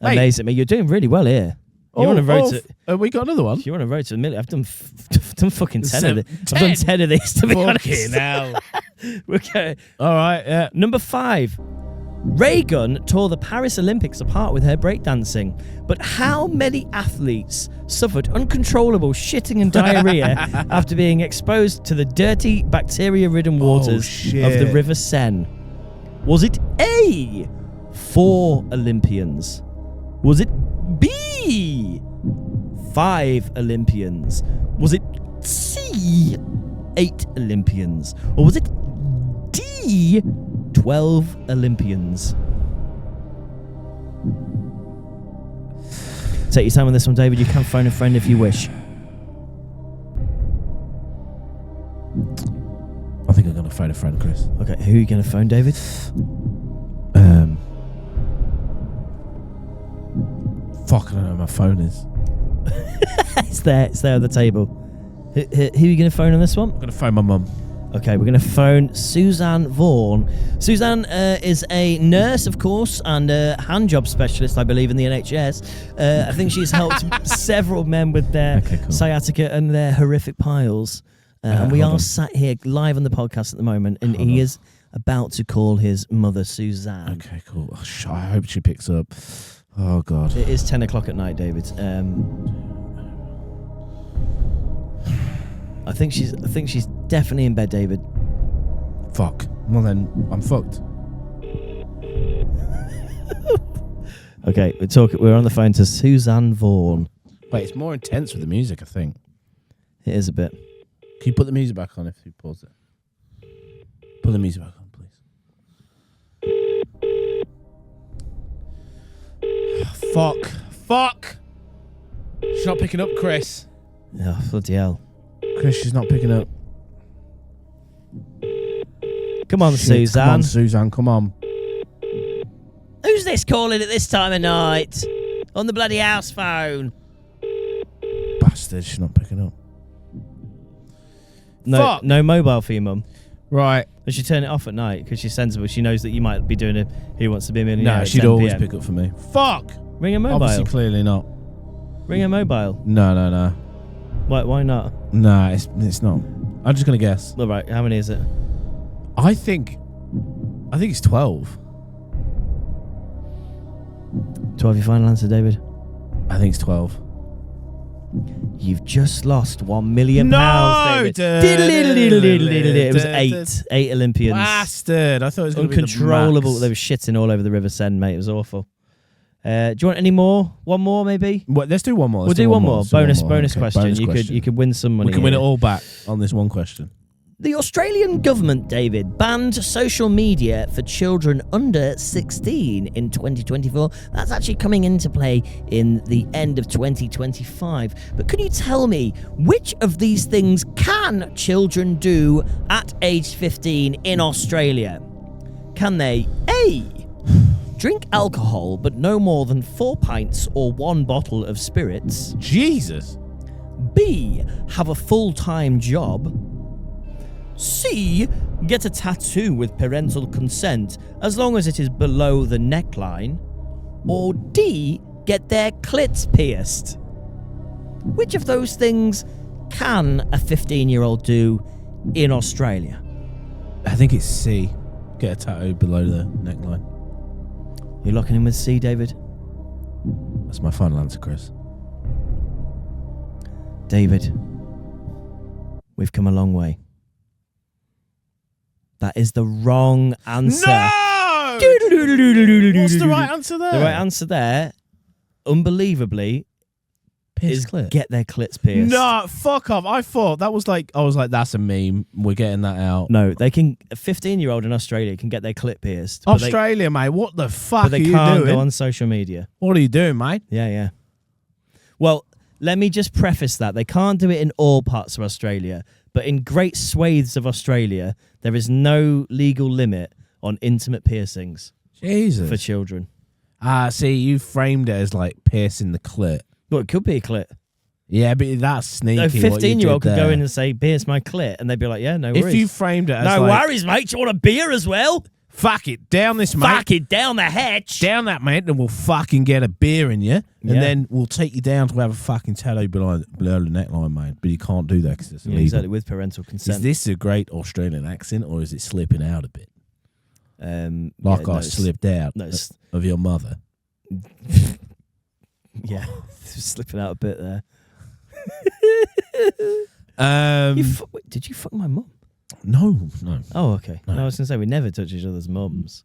Oh, amazing. Mate, you're doing really well here. You're on a road to... Have we got another one? You're on a road to a million. I've done fucking 10 of this. I've done 10 of these, to be honest. Hell. Okay. All right, yeah. Number 5. Reagan tore the Paris Olympics apart with her breakdancing. But how many athletes suffered uncontrollable shitting and diarrhea after being exposed to the dirty, bacteria-ridden waters of the River Seine? Was it A, 4 Olympians? Was it B, 5 Olympians? Was it C, 8 Olympians? Or was it D, 12 Olympians? Take your time on this one, David. You can phone a friend if you wish. I think I'm going to phone a friend, Chris. Okay, who are you going to phone, David? Fuck, I don't know where my phone is. It's there on the table. Who are you going to phone on this one? I'm going to phone my mum. Okay, we're going to phone Suzanne Vaughan. Suzanne is a nurse, of course, and a hand job specialist, I believe, in the NHS. I think she's helped several men with their sciatica and their horrific piles. And we are sat here live on the podcast at the moment, and he is about to call his mother, Suzanne. Okay, cool. Oh, I hope she picks up. Oh, God. It is 10 o'clock at night, David. I think she's definitely in bed, David. Fuck. Well then, I'm fucked. Okay, we're on the phone to Suzanne Vaughan. Wait, it's more intense with the music, I think. It is a bit. Can you put the music back on if you pause it? Put the music back on, please. Fuck. She's not picking up, Chris. Oh, bloody hell. Chris, she's not picking up. Come on, Shit, Suzanne. Come on, Suzanne, come on. Who's this calling at this time of night? On the bloody house phone. Bastard, she's not picking up. No mobile for your mum. Right. Does she turn it off at night? Because she's sensible. She knows that you might be doing a Who Wants to Be a Millionaire. No, she'd always pick up for me. Fuck! Ring a mobile. Obviously, clearly not. Ring a mobile. No. Why not? No, it's not. I'm just going to guess. All right, how many is it? I think it's 12. 12, your final answer, David? I think it's 12. You've just lost £1 million, No! David. It was eight Olympians. Bastard! I thought it was going to be Uncontrollable. the They max. were shitting all over the River Seine, mate. It was awful. Do you want any more? One more, maybe? What, let's do one more. We'll do one more. Let's do Bonus one more. Okay, question. bonus You could win some money. We can win it here. all back on this one question. The Australian government, David, banned social media for children under 16 in 2024. That's actually coming into play in the end of 2025. But can you tell me which of these things can children do at age 15 in Australia? Can they A, drink alcohol but no more than 4 pints or 1 bottle of spirits? Jesus. B, have a full-time job? C, get a tattoo with parental consent as long as it is below the neckline? Or D, get their clits pierced? Which of those things can a 15-year-old do in Australia? I think it's C. Get a tattoo below the neckline. You're locking in with C, David? That's my final answer, Chris. David, we've come a long way. That is the wrong answer. No! What's the right answer there? The right answer there, unbelievably, Pierce is clit. get their clits pierced. No, fuck off. I was like, that's a meme. We're getting that out. No, they can. A 15-year-old in Australia can get their clit pierced. but Australia, mate. What the fuck but they are you can't doing? go on social media. What are you doing, mate? Yeah. Well, let me just preface that. They can't do it in all parts of Australia, but in great swathes of Australia, there is no legal limit on intimate piercings Jesus. for children. See, you framed it as like piercing the clit. Well, it could be a clit. Yeah, but that's sneaky. A what you did 15-year-old could go there. in and say, pierce my clit, and they'd be like, yeah, no worries. If you framed it as no like, worries, mate. You want a beer as well? fuck it, down this, mate. Fuck it, down the hatch. Down that, mate, and we'll fucking get a beer in you, and Yeah. then we'll take you down to have a fucking tattoo below the neckline, mate. But you can't do that because it's Yeah, illegal. exactly, with parental Is consent. this a great Australian accent, or is it slipping out a bit? Like I slipped out no, it's- of your mother. Yeah, slipping out a bit there. Wait, did you fuck my mum? No. Oh, okay. No. No, I was going to say, we never touch each other's mums.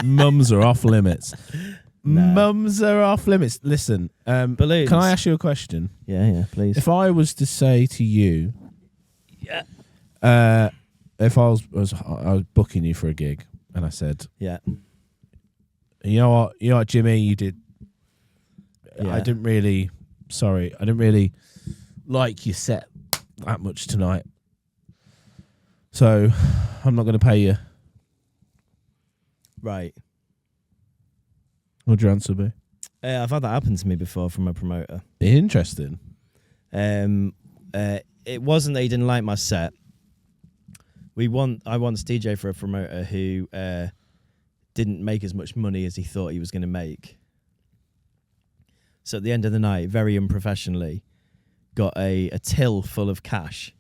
Mums are off limits. No. Mums are off limits. Listen, Balloons. can I ask you a question? Yeah, please. If I was to say to you, if I was booking you for a gig, and I said, Yeah. you know what, Jimmy, you did. Yeah. I didn't really like your set that much tonight, so I'm not going to pay you. Right. What'd your answer be? I've had that happen to me before from a promoter. Interesting. It wasn't that he didn't like my set. I once DJ for a promoter who didn't make as much money as he thought he was going to make. So at the end of the night, very unprofessionally, got a till full of cash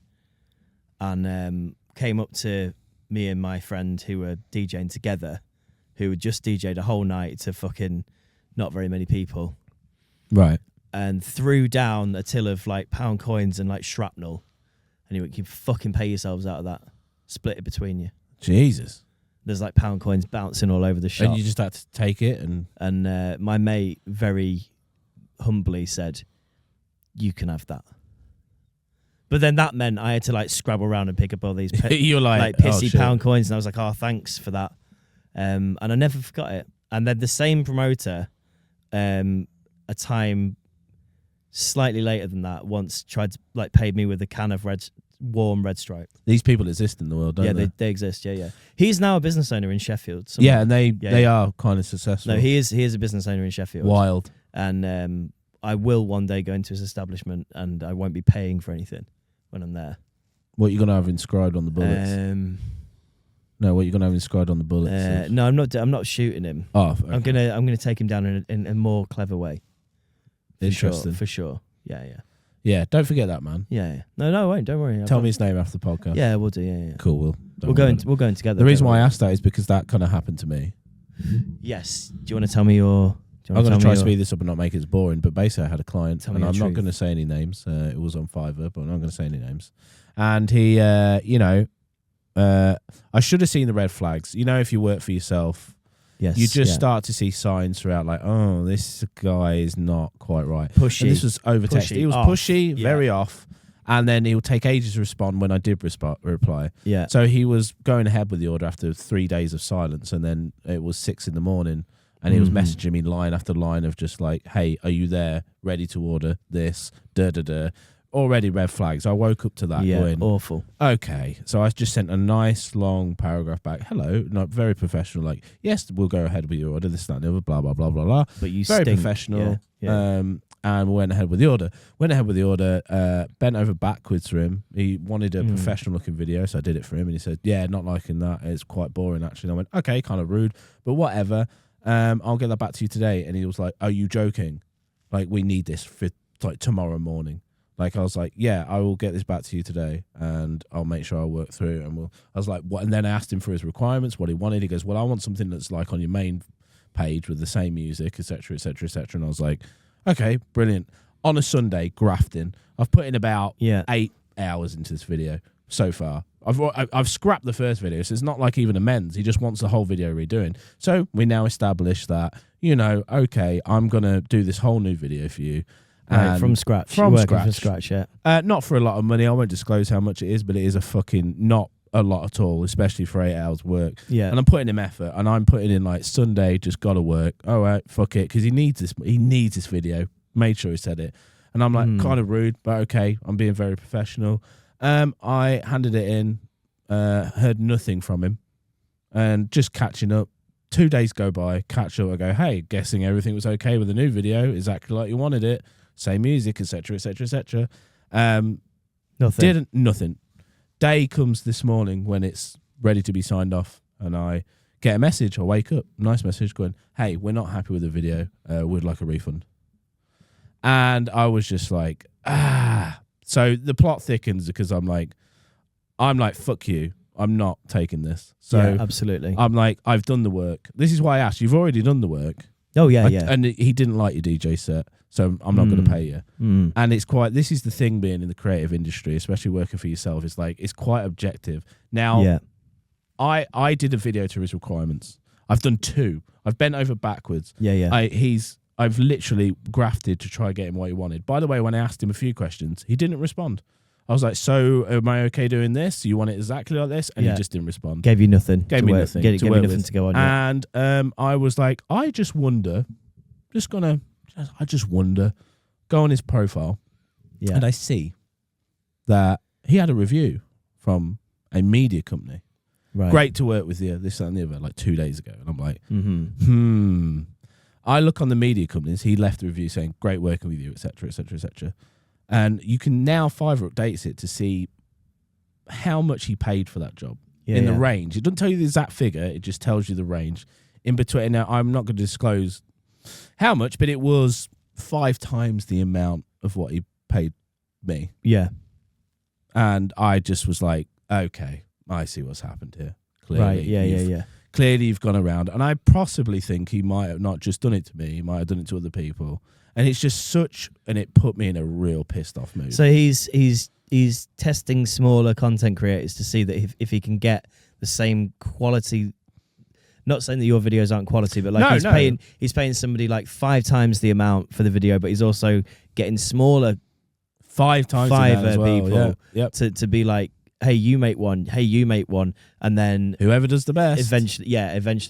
and came up to me and my friend who were DJing together, who had just DJed a whole night to fucking not very many people, Right. and threw down a till of like pound coins and like shrapnel. And he went, you fucking pay yourselves out of that. Split it between you. Jesus. There's like pound coins bouncing all over the shop. And you just had to take it And my mate very humbly said, you can have that. But then that meant I had to like scrabble around and pick up all these You're like, pissy oh, shit. pound coins. And I was like, oh, thanks for that. And I never forgot it. And then the same promoter, a time slightly later than that, once tried to like pay me with a can of warm red stripe. These people exist in the world, don't they? They exist. Yeah. He's now a business owner in Sheffield. Yeah, and they are kind of successful. No, he is a business owner in Sheffield. Wild. And I will one day go into his establishment, and I won't be paying for anything when I'm there. What are you gonna have inscribed on the bullets? No, what are you gonna have inscribed on the bullets? No, I'm not shooting him. Oh, okay. I'm gonna take him down in a more clever way. Interesting. For sure. Yeah. Yeah, don't forget that, man. Yeah. No, I won't. Don't worry. Tell me his name after the podcast. Yeah, we'll do. Yeah. Cool. We'll go in together. The reason don't why I worry. asked that is because that kind of happened to me. Yes. Do you want to tell me your? I'm going to try to speed this up and not make it as boring. But basically, I had a client, Tell and me I'm the not truth. going to say any names. It was on Fiverr, but I'm not going to say any names. And he, I should have seen the red flags. You know, if you work for yourself, Yes. you just start to see signs throughout, like, oh, this guy is not quite right. Pushy. And this was over text. Pushy, He was off. pushy, Yeah. very off, and then he'll take ages to respond when I did reply. Yeah. So he was going ahead with the order after 3 days of silence, and then it was 6 a.m, and he was messaging me line after line of just like, hey, are you there? Ready to order this? Da-da-da. Already red flags. I woke up to that going, awful. okay. So I just sent a nice long paragraph back. Hello, not very professional. Like, yes, we'll go ahead with your order. This, that, and the other, blah, blah, blah, blah, blah. But you very stink. professional. Yeah. And we went ahead with the order. Bent over backwards for him. He wanted a professional looking video, so I did it for him. And he said, yeah, not liking that. It's quite boring, actually. And I went, okay, kind of rude, but whatever. I'll get that back to you today. And he was like, are you joking? Like, we need this for like tomorrow morning. Like, I was like, yeah, I will get this back to you today, and I'll make sure I work through it. And I was like, what? And then I asked him for his requirements, what he wanted. He goes, well, I want something that's like on your main page with the same music, etc., etc., etc. And I was like, okay, brilliant. On a Sunday, grafting. I've put in about 8 hours into this video so far. I've scrapped the first video, so it's not like even amends. He just wants the whole video redoing. So we now established that, okay, I'm going to do this whole new video for you. Right, from scratch. From scratch, yeah. Not for a lot of money. I won't disclose how much it is, but it is a fucking not a lot at all, especially for 8 hours work. Yeah. And I'm putting him effort, and I'm putting in like Sunday, just got to work. All right, fuck it, because he needs this. He needs this video. Made sure he said it. And I'm like, kind of rude, but okay, I'm being very professional. I handed it in, heard nothing from him, and just catching up. 2 days go by, catch up. I go, hey, guessing everything was okay with the new video, exactly like you wanted it. Same music, etc., etc., etc. Nothing. Day comes this morning when it's ready to be signed off, and I get a message. I wake up, nice message going, hey, we're not happy with the video. We'd like a refund. And I was just like, So the plot thickens because I'm like, fuck you. I'm not taking this. So yeah, absolutely. I'm like, I've done the work. This is why I asked. You've already done the work. Oh, yeah, And he didn't like your DJ set, so I'm not going to pay you. And it's this is the thing being in the creative industry, especially working for yourself, it's like, it's quite objective. Now, I did a video to his requirements. I've done 2. I've bent over backwards. Yeah. I've literally grafted to try and get him what he wanted. By the way, when I asked him a few questions, he didn't respond. I was like, so am I okay doing this? You want it exactly like this? And he just didn't respond. Gave you nothing. Gave me nothing. Gave me nothing to go on. And I was like, I just wonder, I just wonder, go on his profile. Yeah. And I see that he had a review from a media company. Right. Great to work with you, this, that, and the other, like 2 days ago. And I'm like, I look on the media companies. He left a review saying, great working with you, etc., etc., etc. And you can now Fiverr updates it to see how much he paid for that job in the range. It doesn't tell you the exact figure. It just tells you the range in between. Now, I'm not going to disclose how much, but it was 5 times the amount of what he paid me. Yeah. And I just was like, okay, I see what's happened here. Clearly, right. Yeah. Clearly, you've gone around. And I possibly think he might have not just done it to me. He might have done it to other people. And it's just and it put me in a real pissed off mood. So he's testing smaller content creators to see that if he can get the same quality. Not saying that your videos aren't quality, but like he's paying somebody like 5 times the amount for the video, but he's also getting smaller 5 times Fiverr people to be like, hey, you make one. Hey, you make one, and then whoever does the best. Eventually,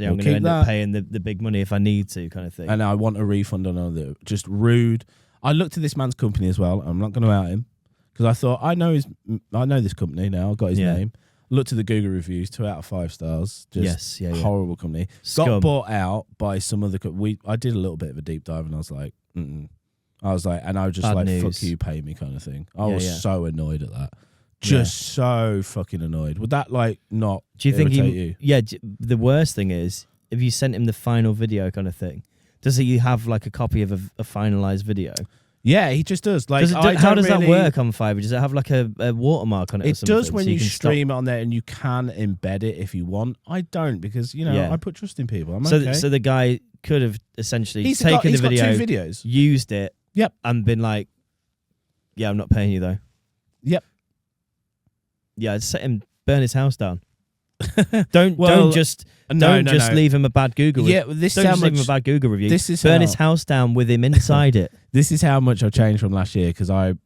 I'm going to end up paying the big money if I need to, kind of thing. And I want a refund on other. Just rude. I looked at this man's company as well. I'm not going to out him because I thought I know this company now. I got his name. Looked at the Google reviews, 2 out of 5 stars. Just horrible company. Scum. Got bought out by some other. I did a little bit of a deep dive, and I was like, and I was just Bad like, news. fuck you, pay me, kind of thing. I was so annoyed at that. Just so fucking annoyed. Would that not Do you think irritate you? Yeah, the worst thing is if you sent him the final video kind of thing, does he have like a copy of a finalized video? Yeah, he just does. Like, How does that work on Fiverr? Does it have like a watermark on it? Or It something, does when so you can stream it on there, and you can embed it if you want. I don't because I put trust in people. I'm okay. So the guy could have essentially He's taken the video, got 2 videos. used it, Yep, and been like, "Yeah, I'm not paying you though." Yep. Yeah, I'd set him, burn his house down. Don't just leave him a bad Google. Yeah, this is don't how just leave him much. a bad Google review. This is burn how- his house down with him inside it. This is how much I've changed from last year because I've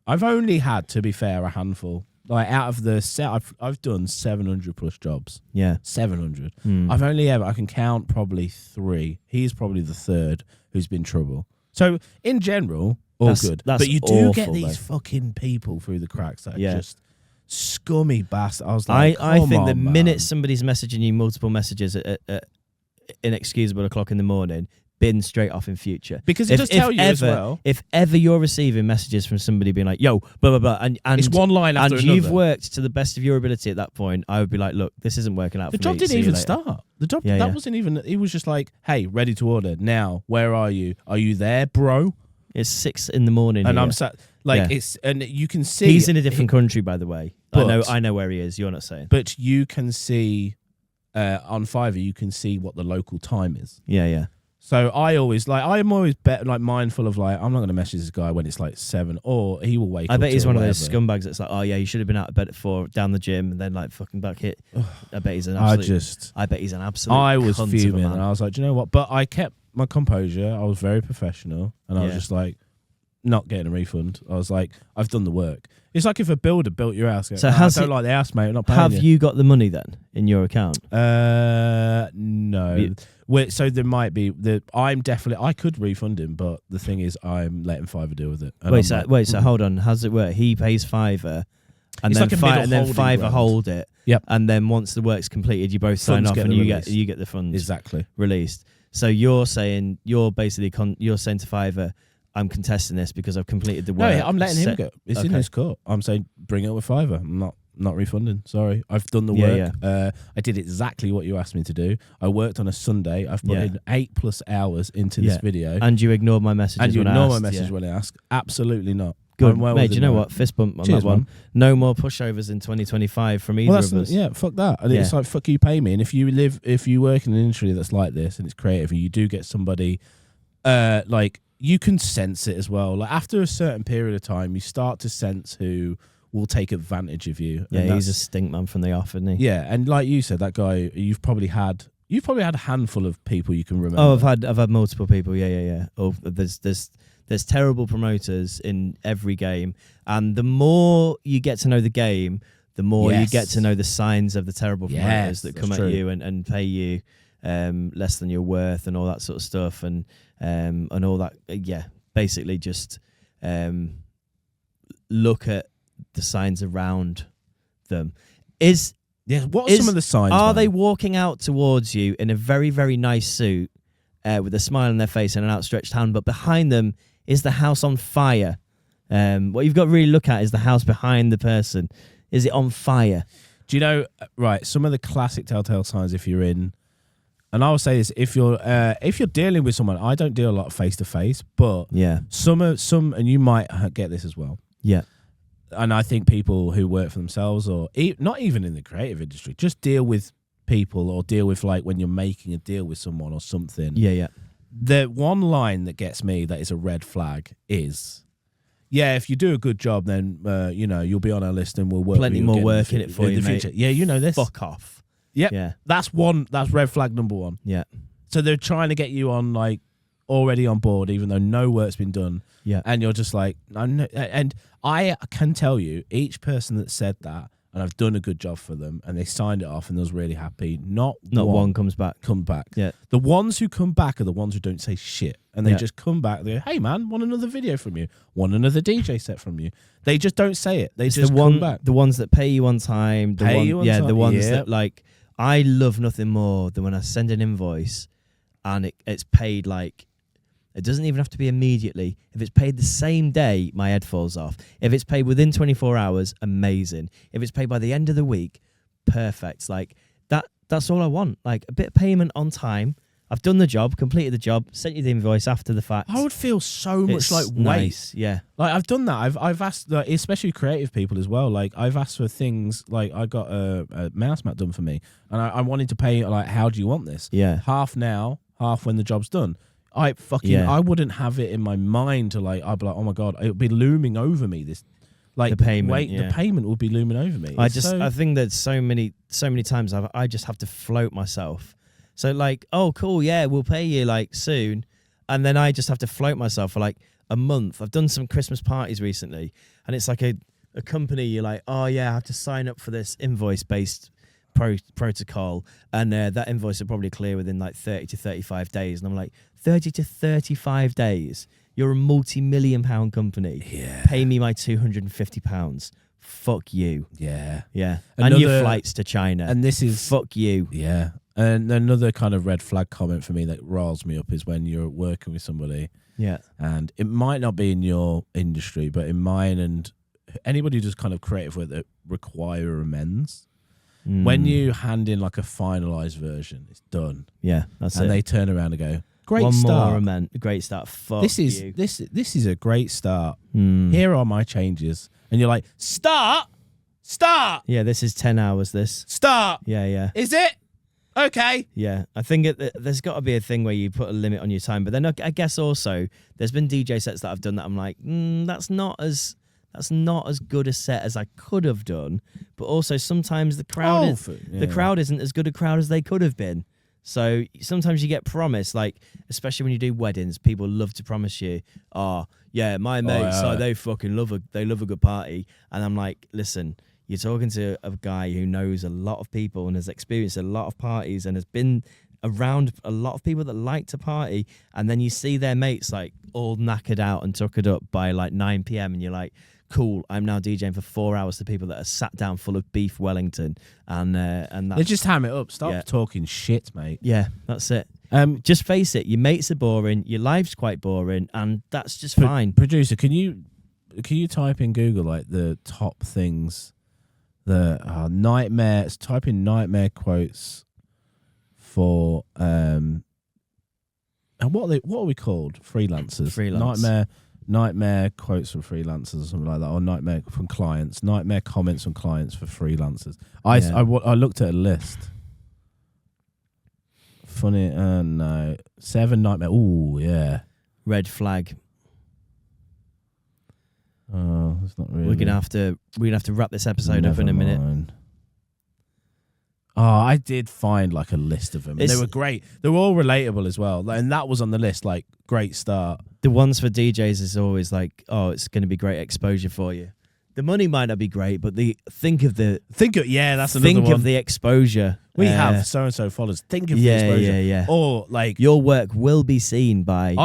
only had, to be fair, a handful. Like out of the set, I've done 700 plus jobs. Yeah, 700. Hmm. I've only I can count probably 3. He's probably the 3rd who's been trouble. So in general, all good. That's but you do get awful, these though. fucking people through the cracks that are Yeah. just scummy bastards. I was like, I think come the on, minute man. somebody's messaging you multiple messages at inexcusable o'clock in the morning, bin straight off in future. Because it does tell you as well. If ever you're receiving messages from somebody being like, "Yo, blah blah blah," and It's one line after and another. you've worked to the best of your ability at that point, I would be like, "Look, this isn't working out The for job me. didn't See you even later." start. The job Yeah, that yeah. wasn't even. He was just like, "Hey, ready to order now. Where are you? Are you there, bro?" It's 6 in the morning, And here. I'm sat like Yeah. it's, and you can see He's in a different country, by the way. But- I know where he is. You're not saying. But you can see on Fiverr, you can see what the local time is. Yeah, yeah. So I'm always mindful of like, I'm not going to message this guy when it's like 7, or he will wake up. I bet he's till one of those whatever. scumbags that's like, "Oh yeah, you should have been out of bed at 4, down the gym, and then like fucking back hit." I bet he's an absolute. I bet he's an absolute. I was cunt of a fuming, man. and I was like, do you know what? But I kept my composure. I was very professional, and I was Yeah. just like, not getting a refund. I was like, I've done the work. It's like if a builder built your house. So I has don't he- like the house, mate. I'm not paying Have you got the money then in your account? No. So there might be I could refund him, but the thing is, I'm letting Fiverr deal with it. And So hold on. How does it work? He pays Fiverr, and It's then like a middle and then holding Fiverr ground. hold it. Yep. And then once the work's completed, you both sign Funds off, get and the you release. get the funds Exactly. released. So you're saying you're saying to Fiverr, "I'm contesting this because I've completed the No, work." I'm letting him go. It's in Okay. his court. I'm saying bring it with Fiverr. I'm not refunding. Sorry, I've done the Yeah, work. I did exactly what you asked me to do. I worked on a Sunday. I've put in 8+ hours into this video. And you ignored my messages. And you when I ignore my asked, message yeah. when I ask. Absolutely not. Good, I'm well mate. Do you within know my- what? Fist bump on Cheers, that one. man. No more pushovers in 2025 from either of us. Yeah, fuck that. And it's like, fuck you, pay me. And if you work in an industry that's like this and it's creative, and you do get somebody, like, you can sense it as well. Like after a certain period of time, you start to sense who will take advantage of you. Yeah, And he's a that's- stink man from the off, isn't he? Yeah, and like you said, that guy, you've probably had a handful of people you can remember. Oh, I've had multiple people. Yeah. Oh, there's terrible promoters in every game, and the more you get to know the game, the more you get to know the signs of the terrible promoters that come that's at true. you and pay you less than your worth and all that sort of stuff, and all that. Basically just look at the signs around them. What are some of the signs? Are man? they walking out towards you in a very, very nice suit with a smile on their face and an outstretched hand, but behind them is the house on fire? What you've got to really look at is the house behind the person. Is it on fire? Do you know, right, some of the classic telltale signs if you're in, and I will say this, if you're dealing with someone, I don't deal a lot face to face, but Yeah. some, and you might get this as well. Yeah. And I think people who work for themselves, or not even in the creative industry, just deal with people, or deal with like when you're making a deal with someone or something. Yeah. The one line that gets me that is a red flag is, yeah, if you do a good job, then you'll be on our list and we'll work. Plenty with you more again work in it for you, mate. future. Yeah, you know this. Fuck off. Yep. Yeah. That's red flag number 1. Yeah. So they're trying to get you on like already on board, even though no work's been done. Yeah. And you're just like, and I can tell you, each person that said that, and I've done a good job for them, and they signed it off and they was really happy. Not one comes back. Come back. Yeah. The ones who come back are the ones who don't say shit, and they Yeah. just come back. They go, "Hey man, want another video from you? Want another DJ set from you?" They just don't say it. They just come back. The ones that pay you on time. The ones that like. I love nothing more than when I send an invoice and it's paid like. It doesn't even have to be immediately. If it's paid the same day, my head falls off. If it's paid within 24 hours, amazing. If it's paid by the end of the week, perfect. Like that's all I want. Like a bit of payment on time. I've done the job, completed the job, sent you the invoice after the fact. I would feel so much It's like weight. nice, yeah. Like I've done that. I've asked, like, especially creative people as well. Like I've asked for things. Like I got a mouse mat done for me, and I wanted to pay. Like, how do you want this? Yeah. Half now, half when the job's done. I wouldn't have it in my mind to like. I'd be like, oh my god, it would be looming over me. This, like The payment, the payment would be looming over me. I think that so many times I just have to float myself. So like, oh cool, yeah, we'll pay you like soon, and then I just have to float myself for like a month. I've done some Christmas parties recently, and it's like a company. You're like, oh yeah, I have to sign up for this invoice based protocol, and that invoice will probably clear within like 30 to 35 days. And I'm like, 30 to 35 days? You're a multi-million-pound company. Yeah. Pay me my £250. Fuck you. Yeah. Yeah. And your flights to China. And this is fuck you. Yeah. And another kind of red flag comment for me that riles me up is when you're working with somebody. Yeah. And it might not be in your industry, but in mine and anybody who does kind of creative work that require amends. When you hand in like a finalized version, it's done. Yeah, that's and it. they turn around and go, great One start. more amend. Great start. Fuck This is you. this is a great start. Here are my changes. And you're like, start. Yeah, this is 10 hours, this. Start. Yeah. Is it? Okay. Yeah, I think there's got to be a thing where you put a limit on your time. But then I guess also there's been DJ sets that I've done that I'm like, that's not as good a set as I could have done. But also sometimes the crowd the crowd isn't as good a crowd as they could have been. So sometimes you get promised, like especially when you do weddings, people love to promise you, oh yeah, my mates, they fucking love a good party, and I'm like, listen. You're talking to a guy who knows a lot of people and has experienced a lot of parties and has been around a lot of people that like to party, and then you see their mates like all knackered out and tuckered up by like 9 p.m. and you're like, cool, I'm now DJing for 4 hours to people that are sat down full of beef Wellington, and that's, They just ham it up. Stop talking shit, mate. Yeah, that's it. Just face it, your mates are boring, your life's quite boring, and that's just fine. Producer, can you type in Google like the top things? Nightmares. Type in nightmare quotes for and what are we called? Freelancers. Nightmare quotes from freelancers or something like that, or nightmare from clients. Nightmare comments from clients for freelancers. I looked at a list. Funny, no, 7 nightmare. Ooh, yeah. Red flag. Oh, it's not really. We're gonna have to wrap this episode up in a minute. Oh, I did find like a list of them. They were great. They were all relatable as well, and that was on the list. Like, great start. The ones for DJs is always like, oh, it's going to be great exposure for you. The money might not be great, but think of the exposure. We have so and so followers. Think of the exposure. Yeah. Or like your work will be seen by. What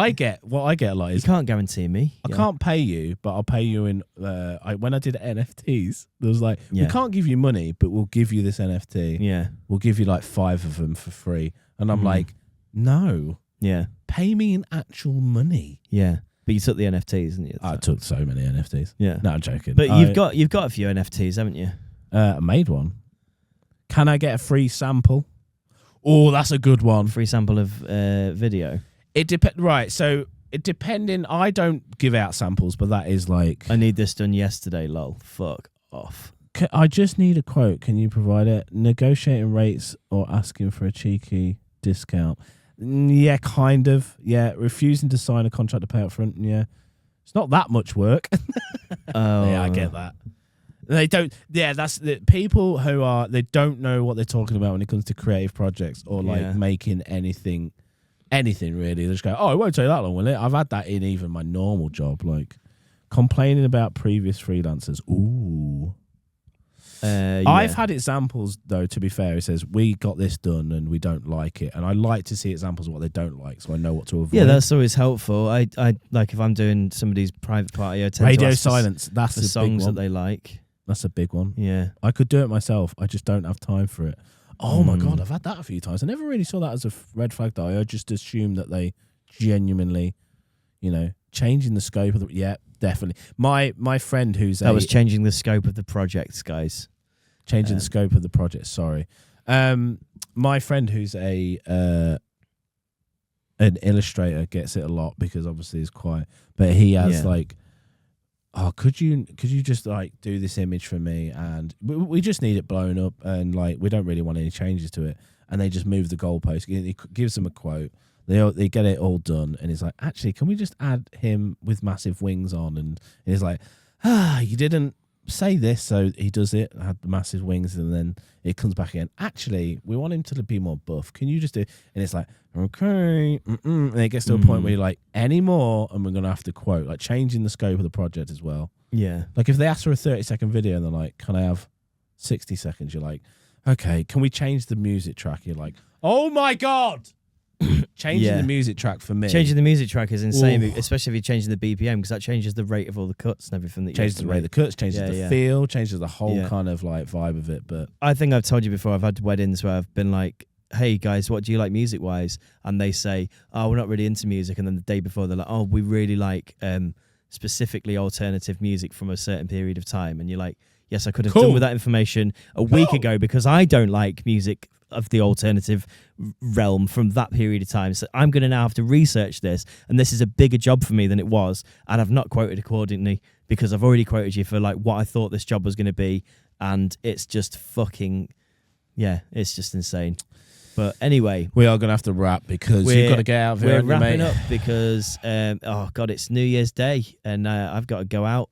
I get a lot is you can't guarantee me. I can't pay you, but I'll pay you in. When I did NFTs, there was like, we can't give you money, but we'll give you this NFT. Yeah, we'll give you like 5 of them for free, and I'm like, no. Yeah, pay me in actual money. Yeah. But you took the NFTs, didn't you? I took so many NFTs. Yeah. No, I'm joking. But you've got a few NFTs, haven't you? I made one. Can I get a free sample? Oh, that's a good one. Free sample of video. It depends. Right. So it depending. I don't give out samples, but that is like. I need this done yesterday. Lol. Fuck off. I just need a quote. Can you provide it? Negotiating rates or asking for a cheeky discount? Yeah, kind of. Yeah, refusing to sign a contract to pay up front. Yeah, it's not that much work. Oh, yeah, I get that. They don't. Yeah, that's the people who are. They don't know what they're talking about when it comes to creative projects or like making anything really. They just go, "Oh, it won't take that long, will it?" I've had that in even my normal job, like complaining about previous freelancers. Ooh. I've had examples though. To be fair, it says we got this done and we don't like it, and I like to see examples of what they don't like, so I know what to avoid. Yeah, that's always helpful. I like if I'm doing somebody's private party, I tend radio to ask silence. That's the songs that they like. That's a big one. Yeah, I could do it myself. I just don't have time for it. Oh my god, I've had that a few times. I never really saw that as a red flag though. I just assumed that they genuinely, changing the scope of the. Yeah, definitely. My friend who's that was changing the scope of the projects, guys. Changing the scope of the project. Sorry, my friend who's a an illustrator gets it a lot because obviously it's quite. But he has like, oh, could you just like do this image for me? And we just need it blown up, and like we don't really want any changes to it. And they just move the goalpost. He gives them a quote. They get it all done, and he's like, actually, can we just add him with massive wings on? And he's like, you didn't say this, so he does it, had the massive wings, and then it comes back again. Actually, we want him to be more buff. Can you just do? And it's like, okay, and it gets to a point where you're like, any more, and we're gonna have to quote, like changing the scope of the project as well. Yeah, like if they ask for a 30-second video and they're like, can I have 60 seconds? You're like, okay, can we change the music track? You're like, oh my god. Changing the music track for me. Changing the music track is insane, especially if you're changing the BPM, because that changes the rate of all the cuts and everything. That Changes the rate of the cuts, changes the feel, changes the whole kind of like vibe of it. But I think I've told you before, I've had weddings where I've been like, hey guys, what do you like music wise? And they say, oh, we're not really into music. And then the day before they're like, oh, we really like specifically alternative music from a certain period of time. And you're like, yes, I could have done with that information a week ago, because I don't like music of the alternative realm from that period of time. So I'm going to now have to research this, and this is a bigger job for me than it was, and I've not quoted accordingly because I've already quoted you for like what I thought this job was going to be, and it's just fucking, it's just insane. But anyway, we are going to have to wrap because you've got to get out of here. We're wrapping up because, oh God, it's New Year's Day, and I've got to go out.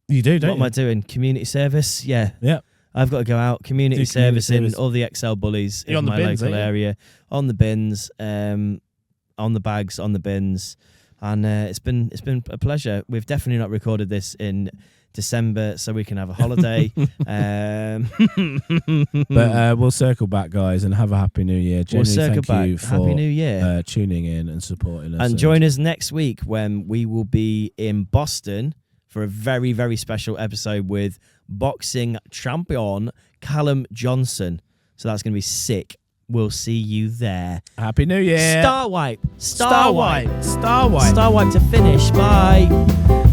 You do, don't you? What am I doing? Community service? Yeah. Yeah. I've got to go out, community service in all the XL bullies in my local area, on the bins, on the bags, on the bins, and it's been a pleasure. We've definitely not recorded this in December, so we can have a holiday. But we'll circle back, guys, and have a happy New Year. We'll circle thank back. you for Happy New Year. Tuning in and supporting us. And join us next week when we will be in Boston for a very, very special episode with boxing champion Callum Johnson. So that's going to be sick. We'll see you there. Happy New Year. Star wipe. Star wipe. Star wipe. Star wipe to finish. Bye.